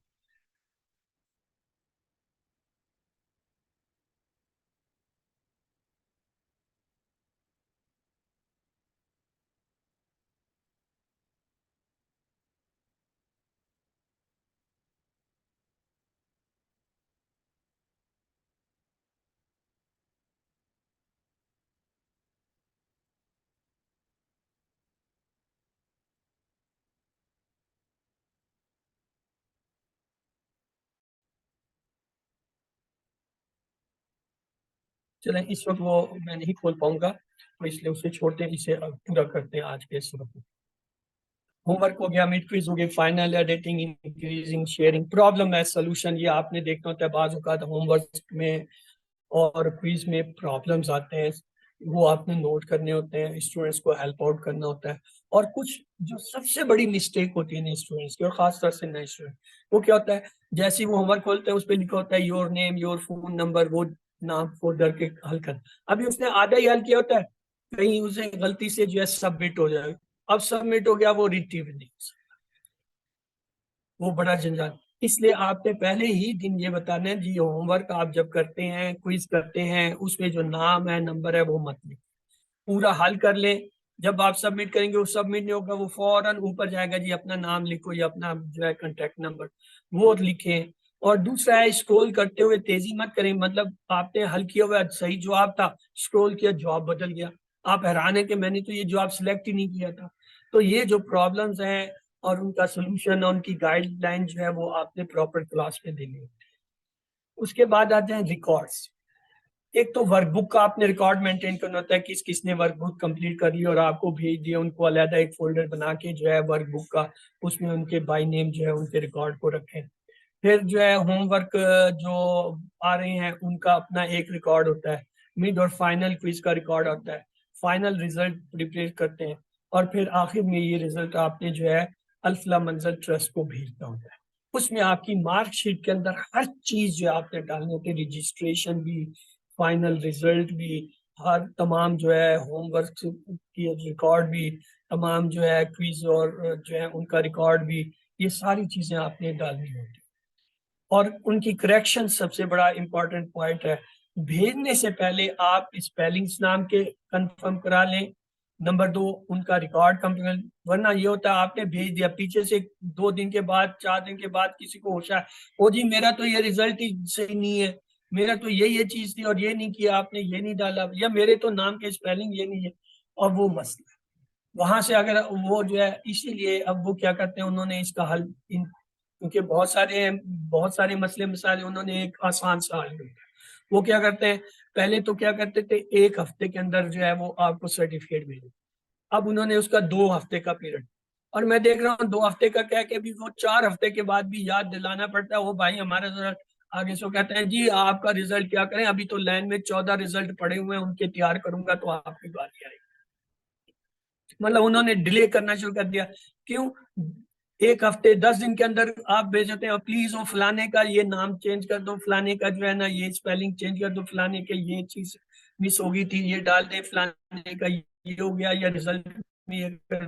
चलें, इस वक्त वो मैं नहीं खोल पाऊंगा तो इसलिए उसे छोड़ते हैं, इसे पूरा करते हैं आज के इस वक्त। होमवर्क हो गया, मिड क्विज हो गया, final editing, increasing, sharing, problem है, सोल्यूशन। ये आपने देखना होता है बाज़ औक़ात होमवर्क में और क्विज में प्रॉब्लम्स आते हैं, वो आपने नोट करने होते हैं, स्टूडेंट्स को हेल्प आउट करना होता है। और कुछ जो सबसे बड़ी मिस्टेक होती है नए स्टूडेंट्स की, और खासतौर से नए स्टूडेंट, वो क्या होता है, जैसे ही वो होमवर्क खोलते हैं उस पर लिखा होता है your name, your phone number, वो नाम को डर के हल कर। अभी उसने आधा ही हल किया होता है, कहीं उसे गलती से जो है सबमिट हो जाए, अब सबमिट हो गया वो रिट्रीव नहीं हो सकता, वो बड़ा जंजाल। इसलिए आपने पहले ही दिन ये बताना है जी, होमवर्क आप जब करते हैं, क्विज करते हैं, उसमें जो नाम है, नंबर है, वो मत लिखें, पूरा हल कर लें। जब आप सबमिट करेंगे वो सबमिट नहीं होगा, वो फौरन ऊपर जाएगा जी अपना नाम लिखो या अपना जो है कॉन्टेक्ट नंबर वो लिखें। और दूसरा है स्क्रॉल करते हुए तेजी मत करें, मतलब आपने हल किया हुआ सही जवाब था, स्क्रॉल किया जवाब बदल गया, आप हैरान है कि मैंने तो ये जवाब सिलेक्ट ही नहीं किया था। तो ये जो प्रॉब्लम्स हैं और उनका सोल्यूशन और उनकी गाइडलाइन जो है वो आपने प्रॉपर क्लास में देनी है। उसके बाद आते हैं रिकॉर्ड्स। एक तो वर्कबुक का आपने रिकॉर्ड मेंटेन करना होता है, किस किसने वर्कबुक कंप्लीट करी और आपको भेज दिया, उनको अलग एक फोल्डर बना के जो है वर्कबुक का, उसमें उनके बाय नेम जो है उनके रिकॉर्ड को रखें। फिर जो है होमवर्क जो आ रहे हैं उनका अपना एक रिकॉर्ड होता है, मिड और फाइनल क्विज का रिकॉर्ड होता है, फाइनल रिजल्ट प्रिपेयर करते हैं, और फिर आखिर में ये रिजल्ट आपने जो है अल्फला मंजर ट्रस्ट को भेजना होता है। उसमें आपकी मार्कशीट के अंदर हर चीज जो आपने डालनी होती है, रजिस्ट्रेशन भी, फाइनल रिजल्ट भी, हर तमाम जो है होमवर्क की रिकॉर्ड भी, तमाम जो है क्विज और जो है उनका रिकॉर्ड भी, ये सारी चीजें आपने डालनी होती है। और उनकी करेक्शन सबसे बड़ा इंपॉर्टेंट पॉइंट है। भेजने से पहले आप स्पेलिंग्स नाम के कंफर्म करा लें। नंबर 2, उनका रिकॉर्ड कंफर्म, वरना ये होता है आपने भेज दिया, पीछे से 2 दिन के बाद 4 दिन के बाद किसी को होश है, ओ जी मेरा तो ये रिजल्ट ही सही नहीं है, मेरा तो ये चीज थी और ये नहीं किया आपने, ये नहीं डाला, या मेरे तो नाम के स्पेलिंग ये नहीं है, और वो मसला वहां से अगर वो जो है, इसीलिए अब वो क्या करते हैं, उन्होंने इसका हल क्योंकि बहुत सारे मसले मसाले, उन्होंने एक आसान सा हल ढूंढा। वो क्या करते हैं, पहले तो क्या करते थे 1 हफ्ते के अंदर जो है वो आपको सर्टिफिकेट भेजे, अब उन्होंने उसका 2 हफ्ते का पीरियड, और मैं देख रहा हूँ 2 हफ्ते का कह के भी वो 4 हफ्ते के बाद भी याद दिलाना पड़ता है, वो भाई हमारा रिजल्ट आगे से कहते हैं जी आपका रिजल्ट क्या करें, अभी तो लाइन में 14 रिजल्ट पड़े हुए हैं, उनके तैयार करूंगा तो आपकी बारी आएगी। मतलब उन्होंने डिले करना शुरू कर दिया। क्यों? 1 हफ्ते 10 दिन के अंदर आप भेजते हैं, प्लीज वो फलाने का ये नाम चेंज कर दो, फलाने का जो है ना ये स्पेलिंग चेंज कर दो, फलाने के ये चीज मिस हो गई थी ये डाल दे, फलाने का ये हो गया, या रिजल्ट में ये कर।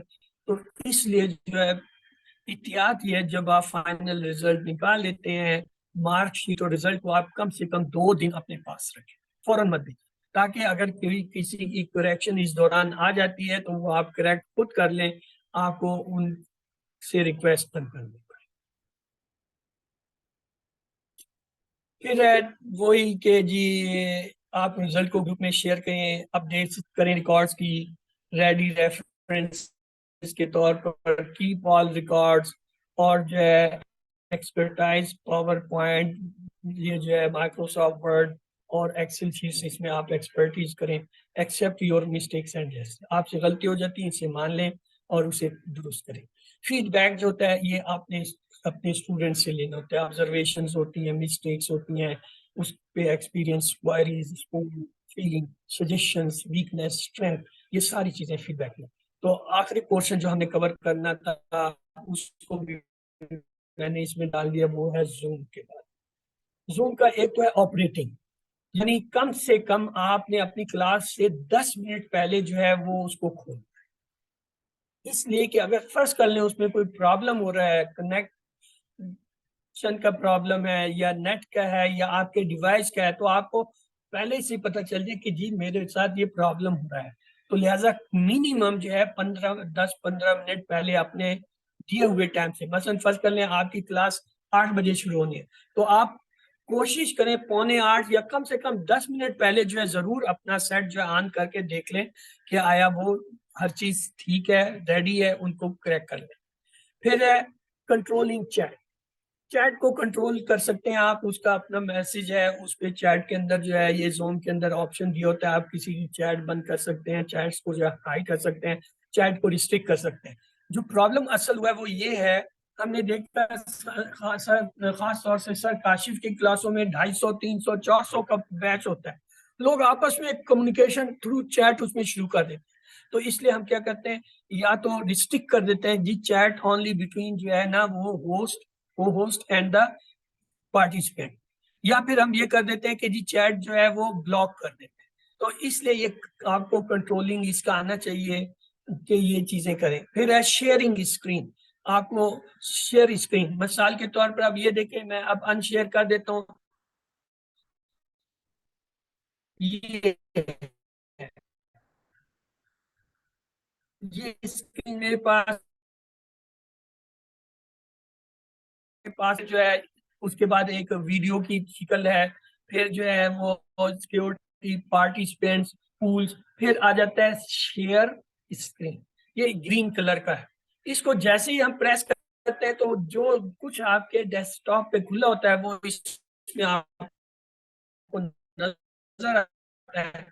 तो इसलिए जो है एहतियात ये है, जब आप फाइनल रिजल्ट निकाल लेते हैं, मार्कशीट और रिजल्ट को आप कम से कम 2 दिन अपने पास रखें, फौरन मत दीजिए, ताकि अगर कोई किसी की करेक्शन इस दौरान आ जाती है तो वो आप करेक्ट खुद कर लें, आपको उनसे रिक्वेस्ट तक करनी पड़े। फिर है वही के जी, आप रिजल्ट को ग्रुप में शेयर करें, अपडेट करें रिकॉर्ड्स की, रेडी रेफरेंस के तौर पर कीप ऑल रिकॉर्ड्स, और जो है एक्सपर्टाइज पावर पॉइंट, ये जो है माइक्रोसॉफ्ट वर्ड और एक्सेल शीट्स, इसमें आप एक्सपर्टीज करें। Accept your mistakes and yes, आपसे गलती हो जाती है इसे मान लें और उसे दुरुस्त करें। फीडबैक जो होता है ये आपने अपने स्टूडेंट से लेना होता है, ऑब्जर्वेशन होती हैं, मिस्टेक्स होती हैं, उस पे experience, queries, feeling, suggestions, weakness, strength, ये सारी चीजें फीडबैक में। तो आखिरी पोर्शन जो हमने कवर करना था उसको भी मैंने इसमें डाल दिया, वो है जूम के बाद। जूम का एक तो है ऑपरेटिंग, यानी कम से कम आपने अपनी क्लास से 10 मिनट पहले जो है वो उसको खोल, इसलिए कि अगर फर्स्ट कर लें उसमें कोई प्रॉब्लम हो रहा है, कनेक्शन का प्रॉब्लम है या नेट का है या आपके डिवाइस का है, तो आपको पहले से पता चल जाए कि जी मेरे साथ ये प्रॉब्लम हो रहा है। तो लिहाजा मिनिमम जो है 10-15 मिनट पहले अपने दिए हुए टाइम से, मसलन फर्स्ट कर लें आपकी क्लास 8 बजे शुरू होनी है, तो आप कोशिश करें 7:45 या कम से कम 10 मिनट पहले जो है जरूर अपना सेट जो है ऑन करके देख लें कि आया वो हर चीज ठीक है, रेडी है, उनको क्रैक कर लें। फिर है कंट्रोलिंग चैट, चैट को कंट्रोल कर सकते हैं आप, उसका अपना मैसेज है उस पे, चैट के अंदर जो है ये ज़ूम के अंदर ऑप्शन दिया होता है, आप किसी की चैट बंद कर सकते हैं, चैट्स को जो है हाइड कर सकते हैं, चैट को रिस्ट्रिक्ट कर सकते हैं। जो प्रॉब्लम असल हुआ है वो ये है, हमने देखा खास तौर से सर काशिफ की क्लासों में 250, 300, 400 का बैच होता है, लोग आपस में कम्युनिकेशन थ्रू चैट उसमें शुरू कर देते हैं। तो इसलिए हम क्या करते हैं, या तो रिस्ट्रिक्ट कर देते हैं जी, चैट ओनली बिटवीन जो है ना वो होस्ट, को होस्ट एंड द पार्टिसिपेंट, या फिर हम ये कर देते हैं कि जी चैट जो है वो ब्लॉक कर देते हैं। तो इसलिए ये आपको कंट्रोलिंग इसका आना चाहिए कि ये चीजें करें। फिर है शेयरिंग स्क्रीन, आपको शेयर स्क्रीन, मिसाल के तौर पर अब ये देखें, मैं अब अनशेयर कर देता हूँ, ये ये स्क्रीन मेरे पास जो है, उसके बाद एक वीडियो की शिकल है, फिर जो है वो सिक्योरिटी, पार्टिसिपेंट्स, पूल्स, फिर आ जाता है शेयर स्क्रीन, ये ग्रीन कलर का है। इसको जैसे ही हम प्रेस करते हैं तो जो कुछ आपके डेस्कटॉप पे खुला होता है वो इसमें आपको नजर आता है।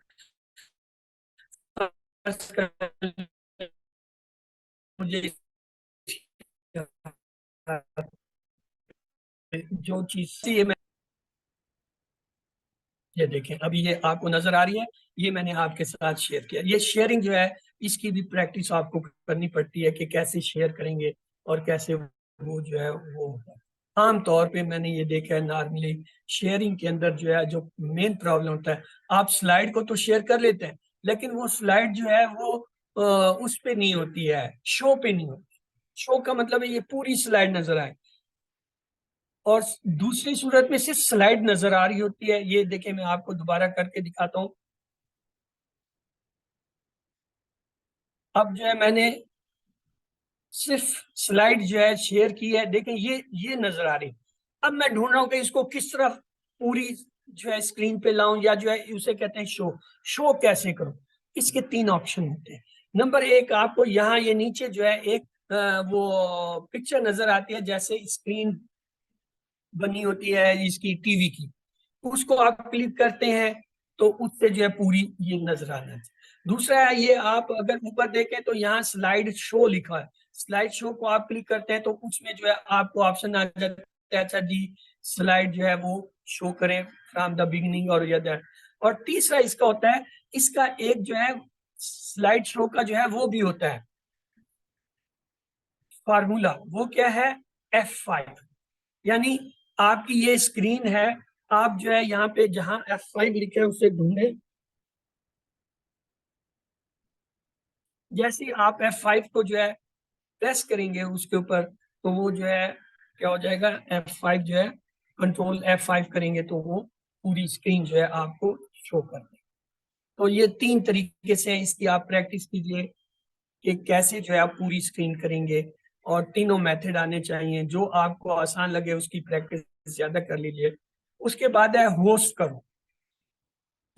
मुझे जो चीज ये मैं, ये देखें अभी ये आपको नजर आ रही है, ये मैंने आपके साथ शेयर किया। ये शेयरिंग जो है इसकी भी प्रैक्टिस आपको करनी पड़ती है कि कैसे शेयर करेंगे और कैसे वो जो है वो होगा। आम तौर पे मैंने ये देखा है नॉर्मली शेयरिंग के अंदर जो है, जो मेन प्रॉब्लम होता है, आप स्लाइड को तो शेयर कर लेते हैं लेकिन वो स्लाइड जो है वो उस पे नहीं होती है, शो पे नहीं होती। शो का मतलब है ये पूरी स्लाइड नजर आए, और दूसरी सूरत में सिर्फ स्लाइड नजर आ रही होती है। ये देखें, मैं आपको दोबारा करके दिखाता हूँ। अब जो है मैंने सिर्फ स्लाइड जो है शेयर की है, देखें ये नजर आ रही। अब मैं ढूंढ रहा हूँ कि इसको किस तरह पूरी जो है स्क्रीन पे लाऊं, या जो है उसे कहते हैं शो। शो कैसे करूं? इसके तीन ऑप्शन होते हैं। नंबर एक, आपको यहाँ ये नीचे जो है एक वो पिक्चर नजर आती है, जैसे स्क्रीन बनी होती है इसकी टीवी की, उसको आप क्लिक करते हैं तो उससे जो है पूरी ये नजर आना है। दूसरा है ये, आप अगर ऊपर देखें तो यहाँ स्लाइड शो लिखा है, स्लाइड शो को आप क्लिक करते हैं तो उसमें जो है आपको ऑप्शन आ जाता है, अच्छा जी स्लाइड जो है वो शो करें फ्रॉम द बिगिनिंग और या दैट। और तीसरा इसका होता है, इसका एक जो है स्लाइड शो का जो है वो भी होता है फार्मूला, वो क्या है, F5। यानी आपकी ये स्क्रीन है, आप जो है यहाँ पे जहां F5 लिखे है उसे ढूंढे, जैसे ही आप F5 को जो है प्रेस करेंगे उसके ऊपर, तो वो जो है क्या हो जाएगा, F5 जो है, कंट्रोल F5 करेंगे तो वो पूरी स्क्रीन जो है आपको शो कर देगी। तो ये तीन तरीके से इसकी आप प्रैक्टिस कीजिए कि कैसे जो है आप पूरी स्क्रीन करेंगे, और तीनों मेथड आने चाहिए, जो आपको आसान लगे उसकी प्रैक्टिस ज्यादा कर लीजिए। उसके बाद है होस्ट करो।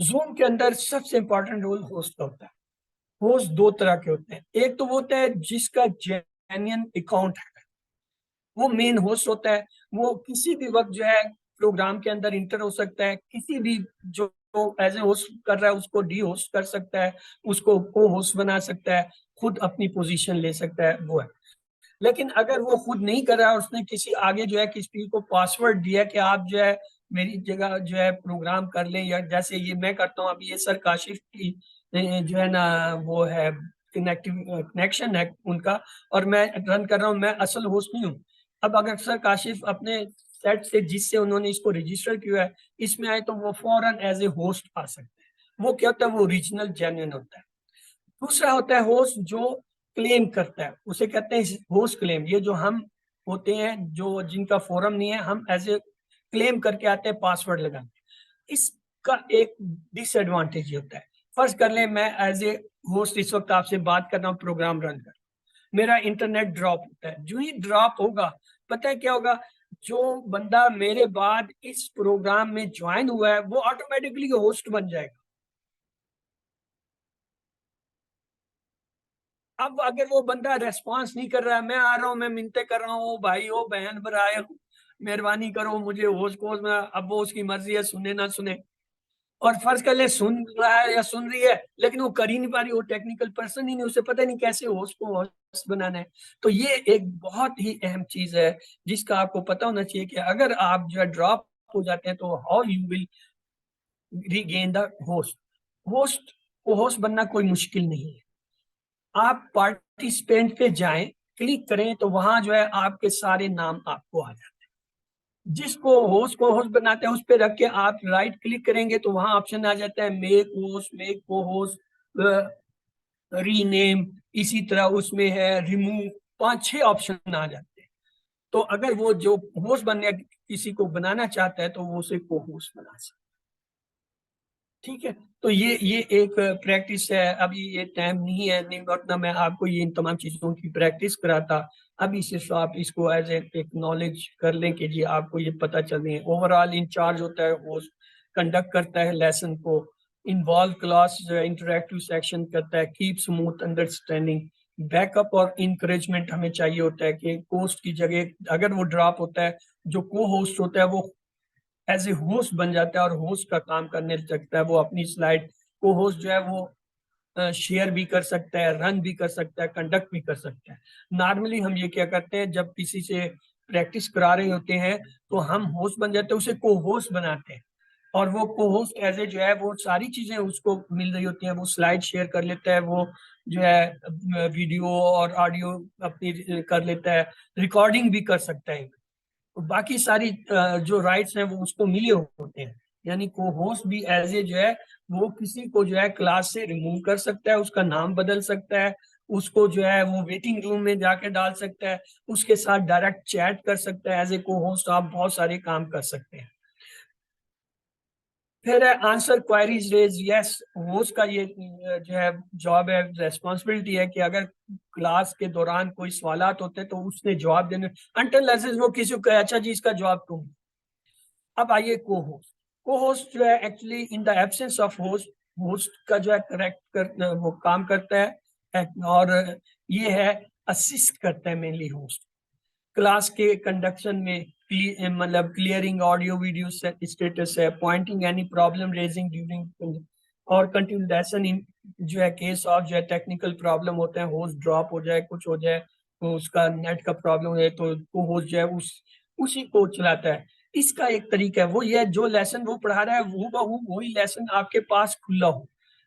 जूम के अंदर सबसे इंपॉर्टेंट रोल होस्ट का होता है। होस्ट दो तरह के होते हैं, एक तो वो होता है जिसका जेन्युइन अकाउंट है, वो मेन होस्ट होता है। वो किसी भी वक्त जो है प्रोग्राम के अंदर इंटर हो सकता है, किसी भी जो एज ए होस्ट कर रहा है उसको डी होस्ट कर सकता है, उसको को होस्ट बना सकता है, खुद अपनी पोजीशन ले सकता है, वो है। लेकिन अगर वो खुद नहीं कर रहा है, उसने किसी आगे जो है किसी को पासवर्ड दिया कि आप जो है मेरी जगह जो है प्रोग्राम कर लें, या जैसे ये मैं करता हूँ, अभी ये सर काशिफ की जो है ना वो है कनेक्शन है उनका, और मैं रन कर रहा हूँ, मैं असल होस्ट नहीं हूँ। अब अगर सर काशिफ अपने सेट से जिससे उन्होंने इसको रजिस्टर किया है इसमें आए, तो वो फौरन एज ए होस्ट आ सकते हैं। वो क्या होता है, वो ओरिजिनल जेन्युइन होता है। दूसरा होता है होस्ट जो क्लेम करता है, उसे कहते हैं होस्ट क्लेम। ये जो हम होते हैं जो जिनका फोरम नहीं है, हम एज ए क्लेम करके आते हैं पासवर्ड लगाते हैं। इसका एक डिसएडवांटेज होता है। फर्ज कर लें मैं एज ए होस्ट इस वक्त आपसे बात कर रहा हूँ, प्रोग्राम रन कर, मेरा इंटरनेट ड्रॉप होता है। जो ही ड्रॉप होगा, पता है क्या होगा, जो बंदा मेरे बाद इस प्रोग्राम में ज्वाइन हुआ है वो ऑटोमेटिकली होस्ट बन जाएगा। अब अगर वो बंदा रेस्पॉन्स नहीं कर रहा है, मैं आ रहा हूँ, मैं मिन्नतें कर रहा हूँ, भाई हो बहन भराए मेहरबानी करो मुझे होश कोस में, अब वो उसकी मर्जी है सुने ना सुने। और फर्ज कर ले सुन रहा है या सुन रही है, लेकिन वो कर ही नहीं पा रही, वो टेक्निकल पर्सन ही नहीं, उसे पता नहीं कैसे होस्ट को होस्ट बनाना है। तो ये एक बहुत ही अहम चीज है जिसका आपको पता होना चाहिए कि अगर आप जो है ड्रॉप हो जाते हैं तो how you will regain the host. Host को होस्ट बनना कोई मुश्किल नहीं है। आप पार्टिसिपेंट पे जाएं, क्लिक करें तो वहां जो है आपके सारे नाम आपको आ जाते हैं। जिसको होस्ट को होस्ट बनाते हैं उस पर रख के आप राइट क्लिक करेंगे तो वहां ऑप्शन आ जाता है मेक होस्ट, मेक को होस्ट, रीनेम, इसी तरह उसमें है रिमूव, पांच छह ऑप्शन आ जाते हैं। तो अगर वो जो होस्ट बनने किसी को बनाना चाहता है तो वो उसे को होस्ट बना सकता है। ठीक है, तो ये एक प्रैक्टिस है। अभी ये टाइम नहीं है, नहीं वरना मैं आपको ये इन तमाम चीजों की प्रैक्टिस कराता। अभी सिर्फ आप इसको एज एक नॉलेज कर लें कि जी आपको ये पता चल रही है। ओवरऑल इंचार्ज होता है होस्ट, कंडक्ट करता है लेसन को, इन्वॉल्व क्लास जो है इंटरेक्टिव सेक्शन करता है, कीप स्मूथ अंडरस्टैंडिंग, बैकअप और इंकरेजमेंट हमें चाहिए होता है कि होस्ट की जगह अगर वो ड्रॉप होता है, जो को होस्ट होता है वो एज ए होस्ट बन जाता है और होस्ट का काम करने लगता है। वो अपनी स्लाइड को होस्ट जो है वो शेयर भी कर सकता है, रन भी कर सकता है, कंडक्ट भी कर सकता है। नॉर्मली हम ये क्या करते हैं, जब किसी से प्रैक्टिस करा रहे होते हैं तो हम होस्ट बन जाते हैं, उसे को होस्ट बनाते हैं, और वो को होस्ट एज ए जो है वो सारी चीजें उसको मिल रही होती हैं। वो स्लाइड शेयर कर लेता है, वो जो है वीडियो और ऑडियो अपनी कर लेता है, रिकॉर्डिंग भी कर सकता है। बाकी सारी जो राइट्स हैं वो उसको मिले होते हैं। यानी को होस्ट भी एज ए जो है वो किसी को जो है क्लास से रिमूव कर सकता है, उसका नाम बदल सकता है, उसको जो है वो वेटिंग रूम में जाके डाल सकता है, उसके साथ डायरेक्ट चैट कर सकता है। एज ए को होस्ट आप बहुत सारे काम कर सकते हैं। फिर है answer queries raise. Yes, host का ये जो है जॉब है, रेस्पॉन्सिबिलिटी है कि अगर क्लास के दौरान कोई सवालात होते हैं तो उसने जवाब देने, अनटिल वो किसी को कहे अच्छा जी इसका जवाब तुम। अब आइए को होस्ट। को होस्ट जो है actually in the absence of host, host का जो है करेक्ट कर वो काम करता है, और ये है असिस्ट करता है मेनली होस्ट क्लास के कंडक्शन में। मतलब क्लियरिंग ऑडियो वीडियो स्टेटस है, pointing any problem raising during और कंटिन्यू लेसन इन जो है केस ऑफ जो है टेक्निकल प्रॉब्लम होते हैं, होस्ट ड्रॉप हो जाए, कुछ हो जाए, तो उसका नेट का प्रॉब्लम है तो वो होस्ट जो है उसी को चलाता है। इसका एक तरीका है वो ये जो लेसन वो पढ़ा रहा है वो बहू वही लेसन आपके पास खुला हो।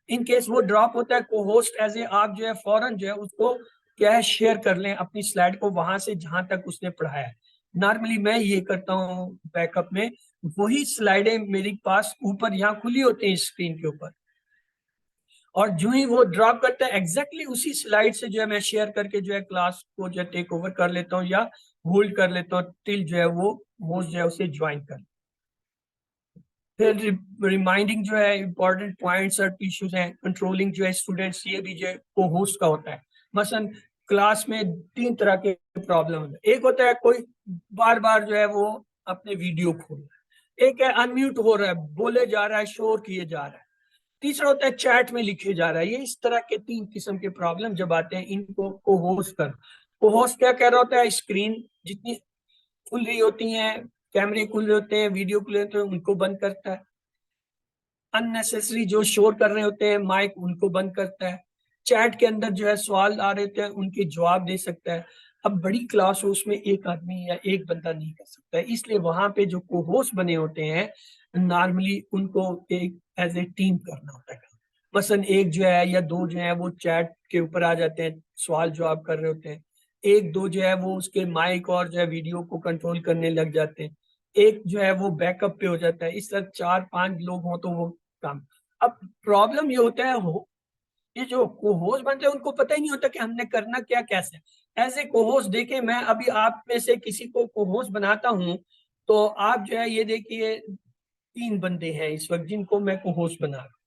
इन केस वो ड्रॉप होता है को होस्ट एज ए आप जो है फौरन जो है उसको क्या है शेयर कर लें अपनी स्लाइड को वहां से जहां तक उसने पढ़ाया है। नॉर्मली मैं ये करता हूँ बैकअप में, वही स्लाइडें मेरे पास ऊपर यहाँ खुली होती हैं स्क्रीन के ऊपर, और जो ही वो ड्रॉप करता है एग्जैक्टली उसी स्लाइड से जो है मैं शेयर करके जो है क्लास को जो टेक ओवर कर लेता हूँ या होल्ड कर लेता हूँ टिल जो है वो होस्ट जो है उसे ज्वाइन कर। फिर रिमाइंडिंग जो है इंपॉर्टेंट पॉइंट्स और इश्यूज हैं, कंट्रोलिंग जो है स्टूडेंट्स, ये भी जो है को होस्ट का होता है। मसलन क्लास में तीन तरह के प्रॉब्लम होते हैं। एक होता है कोई बार बार जो है वो अपने वीडियो खोल रहा है, एक है अनम्यूट हो रहा है, बोले जा रहा है, शोर किए जा रहा है, तीसरा होता है चैट में लिखे जा रहा है। ये इस तरह के तीन किस्म के प्रॉब्लम जब आते हैं इनको को होस्ट कर। को होस्ट क्या कह रहा होता है, स्क्रीन जितनी खुल रही होती है, कैमरे खुल रहे होते हैं, वीडियो खुले होते हैं, उनको बंद करता है। अननेसेसरी जो शोर कर रहे होते हैं माइक, उनको बंद करता है। चैट के अंदर जो है सवाल आ रहे थे उनके जवाब दे सकता है। अब बड़ी क्लास हो उसमें एक आदमी या एक बंदा नहीं कर सकता है, इसलिए वहां पे जो को होस्ट बने होते हैं नॉर्मली उनको एक एज ए टीम करना होता है। मसलन एक जो है या दो जो है वो चैट के ऊपर आ जाते हैं, सवाल जवाब कर रहे होते हैं। एक दो जो है वो उसके माइक और जो है वीडियो को कंट्रोल करने लग जाते हैं। एक जो है वो बैकअप पे हो जाता है। इस तरह चार पांच लोग हों तो वो काम। अब प्रॉब्लम ये होता है ये जो कोहोस्ट बनते हैं उनको पता ही नहीं होता कि हमने करना क्या कैसे। एज ए कोहोस्ट देखिए, मैं अभी आप में से किसी को कोहोस्ट बनाता हूं तो आप जो है ये देखिए तीन बंदे हैं इस वक्त जिनको मैं कोहोस्ट बना रहा हूं।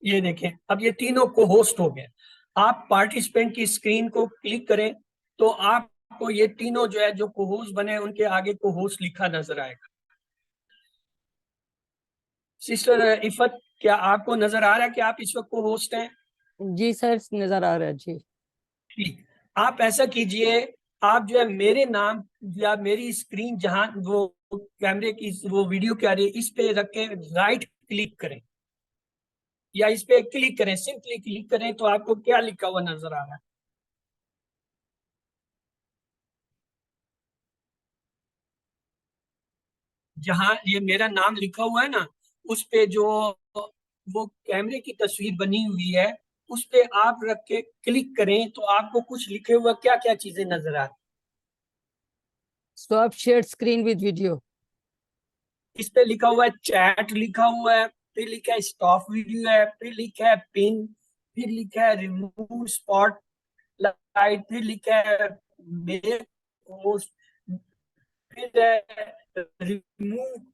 ये देखें अब ये तीनों को होस्ट हो गए। आप पार्टिसिपेंट की स्क्रीन को क्लिक करें तो आपको ये तीनों जो है जो को होस्ट बने उनके आगे को होस्ट लिखा नजर आएगा। सिस्टर इफत, क्या आपको नजर आ रहा है कि आप इस वक्त को होस्ट हैं? जी सर, नजर आ रहा है जी। ठीक, आप ऐसा कीजिए, आप जो है मेरे नाम या मेरी स्क्रीन जहां वो कैमरे की वो वीडियो क्या रही है इस पे रख के राइट क्लिक करें या इस पे क्लिक करें, सिंपली क्लिक करें तो आपको क्या लिखा हुआ नजर आ रहा है? जहां ये मेरा नाम लिखा हुआ है ना, उस पे जो वो कैमरे की तस्वीर बनी हुई है उस पे आप रख के क्लिक करें तो आपको कुछ लिखे हुआ क्या क्या चीजें नजर आ रही swap share screen with video. हैं? इस पे लिखा हुआ है चैट लिखा हुआ है, फिर लिखा है स्टॉप वीडियो है, फिर लिखा है पिन, फिर लिखा है रिमूव स्पॉट लाइट, फिर लिखा है मेक पोस्ट, फिर है रिमूव।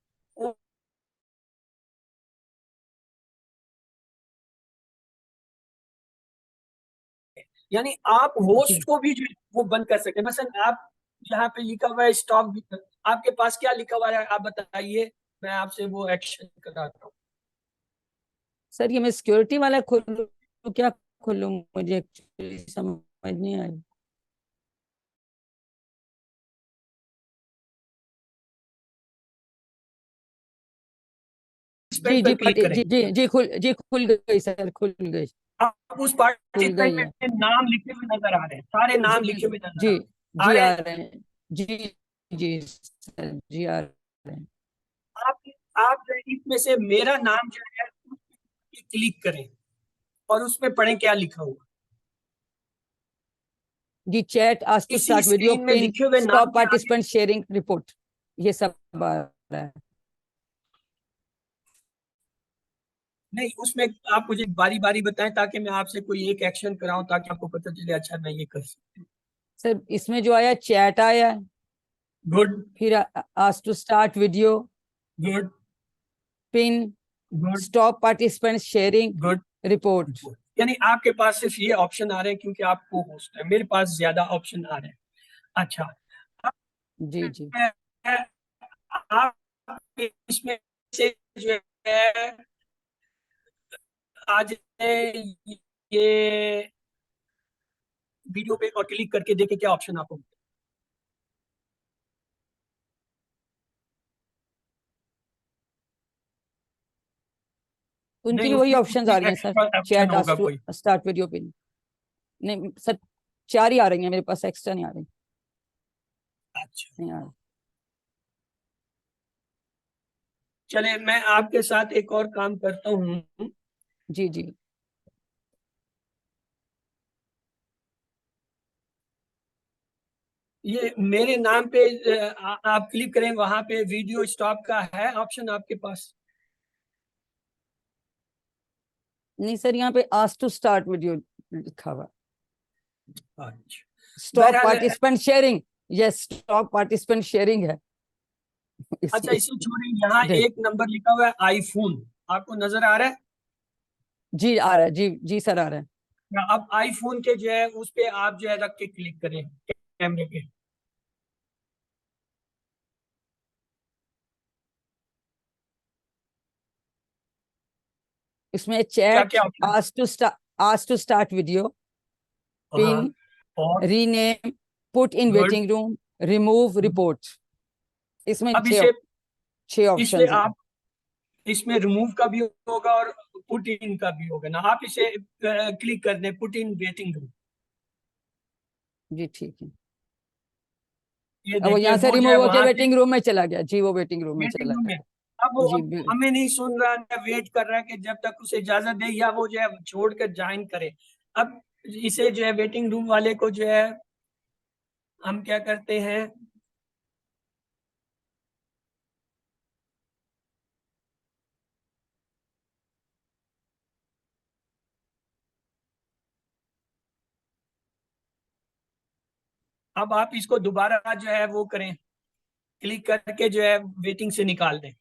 यानी आप जी होस्ट को भी जो वो बंद कर सकते हैं। मसलन आप यहाँ पे लिखा हुआ है स्टॉप, आपके पास क्या लिखा हुआ है आप बताइए, मैं आपसे वो एक्शन कराता हूँ। सर, ये मैं सिक्योरिटी वाला खोलूं तो क्या खोलूं? मुझे एक्चुअली समझ नहीं आई। इस जी पे जी क्लिक करें। जी खुल गई सर, खुल गई। आप उस खुल पार्टिसिपेंट गई है। में नाम लिखे हुए नजर आ रहे हैं, सारे जी नाम लिखे हुए नजर जी आ जी रहे आ हैं। रहे हैं। जी जी सर, जी आ रहे हैं। आप आप इसमें से मेरा नाम जो है क्लिक करें और उसमें पढ़ें क्या लिखा हुआ। जी चैट, आस्क टू इसी स्टार्ट वीडियो, स्क्रीन में पिन, लिखे हुए नाम स्टॉप के आगे पार्टिसिपेंट शेयरिंग, रिपोर्ट, ये सब आ रहा है। नहीं, उसमें आप मुझे बारी बारी बताएं ताकि मैं आपसे कोई एक एक्शन कराऊं ताकि आपको पता चले अच्छा मैं ये कर सकता हूँ। सर इसमें जो आया चैट आया, गुड। फिर ask to start video, good. Pin, good. Stop participant sharing, good. Report. यानी आपके पास सिर्फ ये ऑप्शन आ रहे हैं क्योंकि आप को होस्ट है, मेरे पास ज्यादा ऑप्शन आ रहे हैं। अच्छा, जी जी आप इसमें से जो है आज ये वीडियो पे और क्लिक करके देखे क्या ऑप्शन आपको। उनके नहीं, भी वही उसमें ऑप्शंस आ उसमें रही हैं सर, एक्स्ट्रा ऑप्शन चैट, होगा आस्क टू कोई। Start video, pin. नहीं सर, 4 ही आ रही हैं मेरे पास, एक्स्ट्रा नहीं आ रही। अच्छा, नहीं आ रही। चले मैं आपके साथ एक और काम करता हूँ। जी जी ये मेरे नाम पे आप क्लिक करें, वहां पे वीडियो स्टॉप का है ऑप्शन आपके पास। नहीं सर, यहाँ पे आस्क टू स्टार्ट वीडियो लिखा हुआ, अच्छा, स्टॉप बहरहाल। Participant sharing, yes stop participant sharing है अच्छा, इसमें। इसे छोड़िए, यहाँ जी एक नंबर लिखा हुआ है आईफोन, आपको नजर आ रहा है? जी आ रहा है, जी जी सर आ रहा है। अब आईफोन के जो है उस पे आप जो है रख के क्लिक करें कैमरे पे। इसमें क्या चैट, क्या option? Ask to start video, हाँ। पिन, और rename, put in good. Waiting room, remove, report. इसमें अब इसे, छह इसमें ऑप्शंस हैं। आप, इसमें रिमूव का भी होगा और पुट इन का भी होगा ना, आप इसे क्लिक कर दें पुट इन वेटिंग रूम। जी ठीक है। ये अब वो देखिए यहाँ से वो जो है रिमूव होके वहां से वेटिंग रूम में चला गया जी, वो वेटिंग रूम में वेटिंग चला रूम में। गया। अब वो जी अब हमें नहीं सुन रहा है, वेट कर रहा है कि जब तक उसे इजाजत दे या वो जो है छोड़ कर ज्वाइन करे। अब इसे जो है वेटिंग रूम वाले को जो है हम क्या करते हैं, अब आप इसको दोबारा जो है वो करें, क्लिक करके जो है वेटिंग से निकाल दें।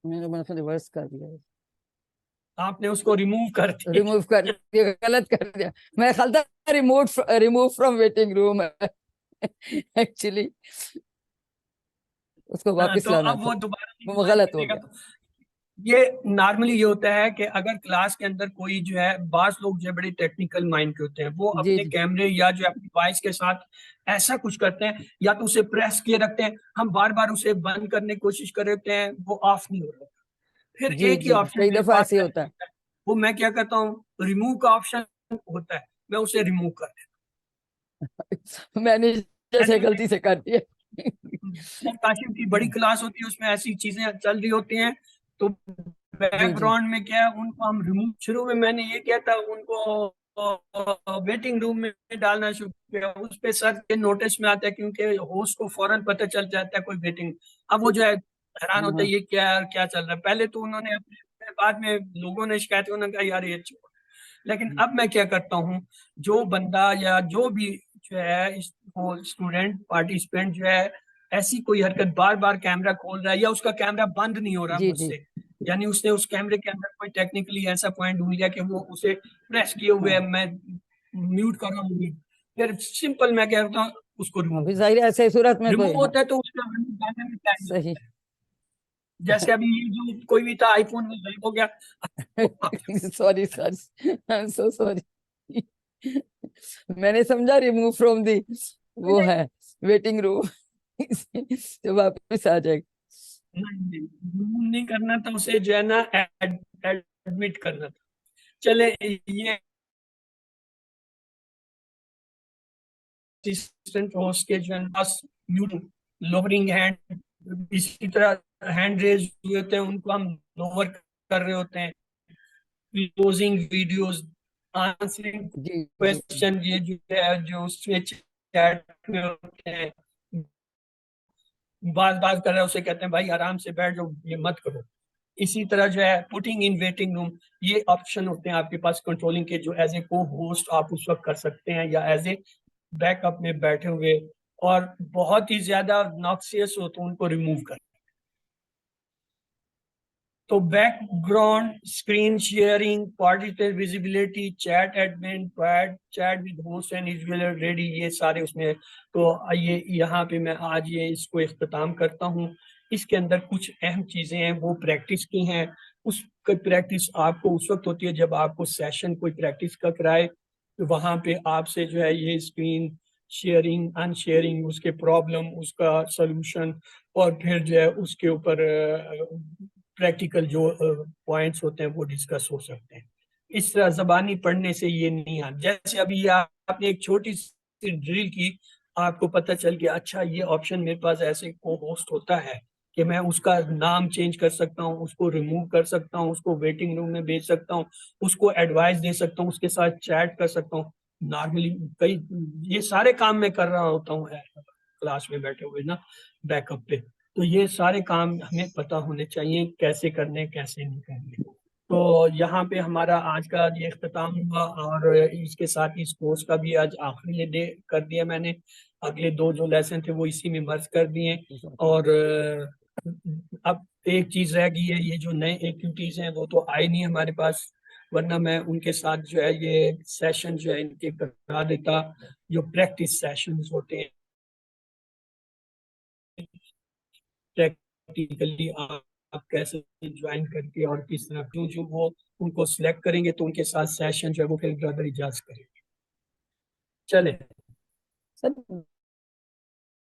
मैंने रिवर्स कर दिया, आपने उसको रिमूव कर रिमूव कर दिया। दिया, गलत कर दिया। मैं ख्याल था remove, remove from waiting room है एक्चुअली उसको हाँ, वापस तो लाना अब था, वो दोबारा वो रिवाइज गलत हो करेगा गया। तो ये नॉर्मली ये होता है कि अगर क्लास के अंदर कोई जो है, बास लोग जो है बड़े टेक्निकल माइंड के होते हैं, वो जी अपने जी कैमरे या जो अपनी वॉइस के साथ ऐसा कुछ करते हैं, या तो उसे प्रेस किए रखते हैं, हम बार बार उसे बंद करने की कोशिश कर रहे होते हैं, वो ऑफ नहीं हो रहा। फिर जी एक ही जी ऑप्शन कई मेरे दफा पास ऐसे ही रह होता है। जाता है, वो मैं क्या करता हूँ, रिमूव का ऑप्शन होता है, मैं उसे रिमूव कर देता मैंने हूं। जैसे ऐसे गलती से कर दिया सर काशिफ की बड़ी क्लास होती है, उसमें ऐसी चीजें चल रही होती हैं, तो जी जी बैकग्राउंड में क्या है उनको हम रिमूव, शुरू में मैंने ये किया था उनको वेटिंग रूम में डालना शुरू किया, उस पे सर के नोटिस में आता है क्योंकि होस्ट को फौरन पता चल जाता है कोई वेटिंग। अब वो जो है हैरान होता है हाँ ये क्या है, क्या चल रहा है, पहले तो उन्होंने बाद में लोगों ने शिकायत, उन्होंने कहा यार ये छोड़। लेकिन अब मैं क्या करता हूँ, जो बंदा या जो भी जो है वो स्टूडेंट पार्टिसिपेंट जो है ऐसी कोई हरकत बार बार कैमरा खोल रहा है या उसका कैमरा बंद नहीं हो रहा जी जी मुझसे, यानी उसने उस कैमरे के अंदर कोई टेक्निकली ऐसा पॉइंट ढूंढ लिया कि वो उसे प्रेस किए हुए है, हाँ मैं म्यूट कर रहा हूँ, फिर सिंपल मैं कह रहा हूँ उसको हाँ, रिमूव फिर कर। जाहिर है ऐसे सूरत में तो रिमूव हाँ होता है तो उसका जाने में टाइम सही लगता है। जैसे अभी ये जो कोई भी था आईफोन में गायब हो गया। Sorry sorry, I am so sorry मैंने समझा रिमूव फ्रॉम दी वो है वेटिंग रूम तो वापस आ जाएगा। नहीं, रिमूव नहीं करना था उसे, जो है ना एडमिट करना था। चले ये असिस्टेंट होस्ट के जो है लोअरिंग हैंड, इसी तरह हैंड रेज हुए होते हैं उनको हम लोअर कर रहे होते हैं, क्लोजिंग वीडियोस, आंसरिंग जी जी क्वेश्चन, ये जो है जो उसमें चैट में होते हैं, बात बात कर रहे हैं उसे कहते हैं भाई आराम से बैठ जाओ, ये मत करो। इसी तरह जो है पुटिंग इन वेटिंग रूम, ये ऑप्शन होते हैं आपके पास कंट्रोलिंग के, जो एज ए को होस्ट आप उस वक्त कर सकते हैं या एज ए बैकअप में बैठे हुए, और बहुत ही ज्यादा नॉक्सियस हो तो उनको रिमूव कर। तो background screen sharing, participate visibility, chat admin, chat with host and usual ready, ये सारे उसमें है। तो आइए यहाँ पे मैं आज ये इसको इख्तिताम करता हूँ। इसके अंदर कुछ अहम चीजें हैं वो प्रैक्टिस की हैं। उस प्रैक्टिस आपको उस वक्त होती है जब आपको सेशन कोई प्रैक्टिस का कराए, तो वहाँ पे आपसे जो है ये स्क्रीन शेयरिंग, अनशेयरिंग, उसके प्रॉब्लम, उसका सलूशन, और फिर जो है उसके ऊपर प्रैक्टिकल जो पॉइंट्स होते हैं वो डिस्कस हो सकते हैं। इस तरह जबानी पढ़ने से ये नहीं आता। जैसे अभी आपने एक छोटी सी ड्रिल की, आपको पता चल गया अच्छा ये ऑप्शन मेरे पास ऐसे को होस्ट होता है कि मैं उसका नाम चेंज कर सकता हूँ, उसको रिमूव कर सकता हूँ, उसको वेटिंग रूम में भेज सकता हूँ, उसको एडवाइस दे सकता हूँ, उसके साथ चैट कर सकता हूँ। नॉर्मली कई ये सारे काम मैं कर रहा होता हूँ क्लास में बैठे हुए ना, बैकअप पे। तो ये सारे काम हमें पता होने चाहिए कैसे करने कैसे नहीं करने। तो यहाँ पे हमारा आज का ये इख्तिताम हुआ, और इसके साथ इस कोर्स का भी आज आखिरी डे कर दिया मैंने। अगले दो जो लेसन थे वो इसी में मर्ज कर दिए। और अब एक चीज रह गई है, ये जो नए एक्टिविटीज हैं वो तो आए नहीं हमारे पास, वरना मैं उनके साथ जो है ये सेशन जो है इनके करा देता, जो प्रैक्टिस सेशंस होते हैं प्रैक्टिकली आप कैसे ज्वाइन करके और किस तरह क्यों, जो वो उनको सिलेक्ट करेंगे तो उनके साथ सेशन जो है वो फिर ब्रदर इजाज करेंगे। चले, सर, मैं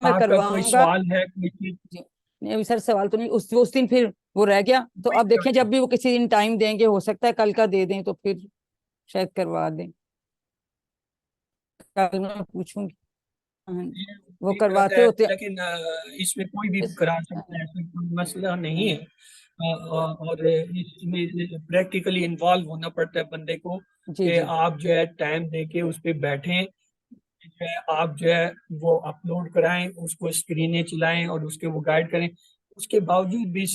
आपका कोई करवाऊंगा। सवाल है कोई चीज? जी नहीं अभी सर सवाल तो नहीं, उस दिन फिर वो रह गया, तो अब देखें जब भी वो किसी दिन टाइम देंगे, हो सकता है कल का दे दें तो फिर शायद करवा दें। कल मैं पूछूंगी। हाँ, ये वो ठीक रहता करवाते है, होते लेकिन इसमें कोई भी करा सकता है, ऐसा कोई मसला नहीं है। और इसमें प्रैक्टिकली इन्वॉल्व होना पड़ता है बंदे को, जी कि जी आप जो है टाइम दे के उस पर बैठें, जो है आप जो है वो अपलोड कराएं, उसको स्क्रीनें चलाएं और उसके वो गाइड करें। उसके बावजूद भी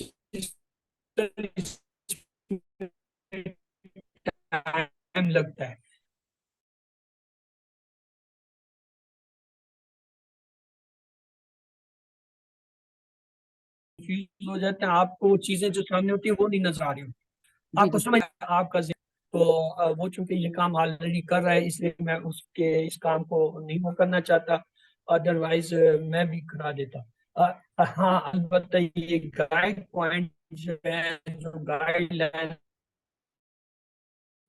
टाइम लगता है। confuse हो जाते हैं, आपको चीजें जो सामने होती है वो नहीं नजर आ रही होती, जी आपको जी समझ आपका तो वो चूंकि ये काम ऑलरेडी कर रहा है इसलिए मैं उसके इस काम को नहीं वो करना चाहता, अदरवाइज मैं भी करा देता। हाँ अलबत्ता ये गाइड पॉइंट जो है, जो गाइडलाइन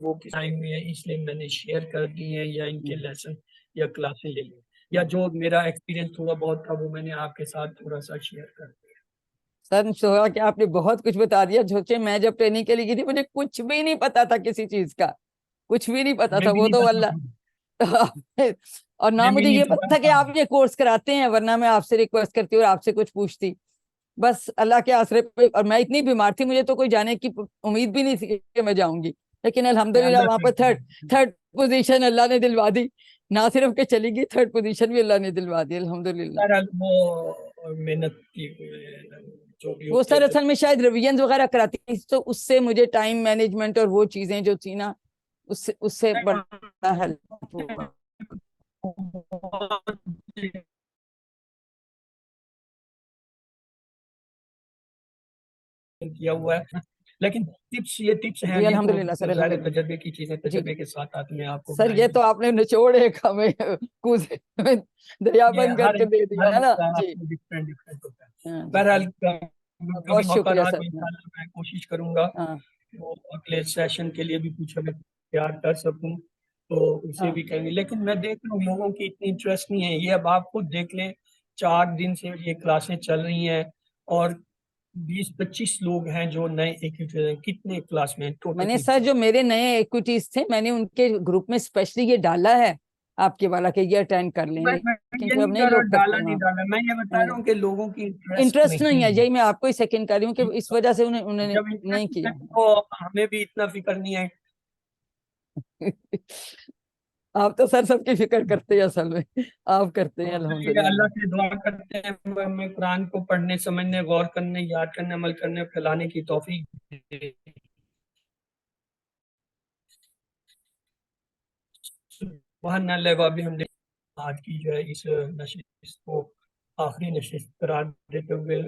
वो किस टाइम में है इसलिए मैंने शेयर कर दी है, या इनके लेसन या क्लासें ले ली, या जो मेरा एक्सपीरियंस थोड़ा बहुत था वो मैंने आपके साथ थोड़ा सा शेयर कर दिया। सर, सोहा कि आपने बहुत कुछ बता दिया। सोचे मैं जब ट्रेनिंग के लिए गई थी मुझे कुछ भी नहीं पता था किसी चीज का, कुछ भी नहीं पता मैं था, भी वो नहीं तो बता अल्लाह। पाऊंगा, और ना मैं भी मुझे नहीं ये पता पता था कि था। आप ये कोर्स कराते हैं, वरना मैं आपसे रिक्वेस्ट करती और आपसे कुछ पूछती। बस अल्लाह के आसरे पे, और मैं इतनी बीमार थी मुझे तो कोई जाने की उम्मीद भी नहीं थी कि मैं जाऊंगी, लेकिन अल्हम्दुलिल्लाह अल्लाह वहां पर करता थर्ड है। थर्ड पोजीशन अल्लाह ने दिलवा दी। ना सिर्फ के चली गई, थर्ड पोजीशन भी अल्लाह ने दिलवा दी अल्हम्दुलिल्लाह। बहरहाल वो मेहनत की जो भी वो होती है सर तो असल में शायद रिवीजन वगैरह कराती थी, तो उससे मुझे टाइम मैनेजमेंट और वो चीजें जो थी ना, उससे उससे बड़ा हेल्प हुआ। किया हुआ है, लेकिन टिप्स ये टिप्स हैं, जी ये तो अल्हम्दुलिल्लाह सर ज़ाहिर है अल्हम्दुलिल्लाह। तजर्बे की चीजें जी तजर्बे जी के साथ आती हैं, आपको सर, ये बताएंगे। तो आपने निचोड़ एक हमें कूजे में दरिया ये बंद हर करके एक दे हर दिया है एक ना का जी। आपको डिफरेंट डिफरेंट होता है। हाँ जी बहरहाल जी। कभी बहुत मौका शुक्रिया रहा सर। तो हाँ इंशाल्लाह मैं कोशिश करूंगा हाँ तो अगले सेशन के लिए भी कुछ अगर तैयार कर सकूं तो उसे हाँ। भी करेंगे। लेकिन मैं देख रहा हूँ लोगों की इतनी इंटरेस्ट नहीं है, ये अब आप खुद देख लें, 4 दिन से ये क्लासें चल रही हैं और 20-25 लोग हैं जो नए एक कितने क्लास में टोटल मैंने कितने? सर जो मेरे नए इक्विटीज थे मैंने उनके ग्रुप में स्पेशली ये डाला है आपके वाला के ये अटेंड कर लें, मैं लेकिन ये सब नहीं नहीं कह रहा लोग डाला करते नहीं हैं। डाला, मैं ये बता रहा हूँ कि लोगों की इंटरेस्ट इंटरेस्ट नहीं नहीं है, है। यही मैं आपको ही सेकंड कर रही हूँ कि इस वजह से उन्होंने जब नहीं इंटरेस्ट किया है तो हमें भी इतना फिक्र नहीं है। है। आप तो सर सबकी फिक्र करते हैं, असल में आप करते हैं, तो चलिए अल्लाह अल्हम्दुलिल्लाह। से दुआ करते हैं हमें कुरान को पढ़ने, समझने, गौर करने, याद करने, अमल करने, फैलाने की तौफीक दे। सुभान अल्लाह व बिहम्दिही। आज की जो है इस नशिस्त को आखिरी नशिस्त करार देते हुए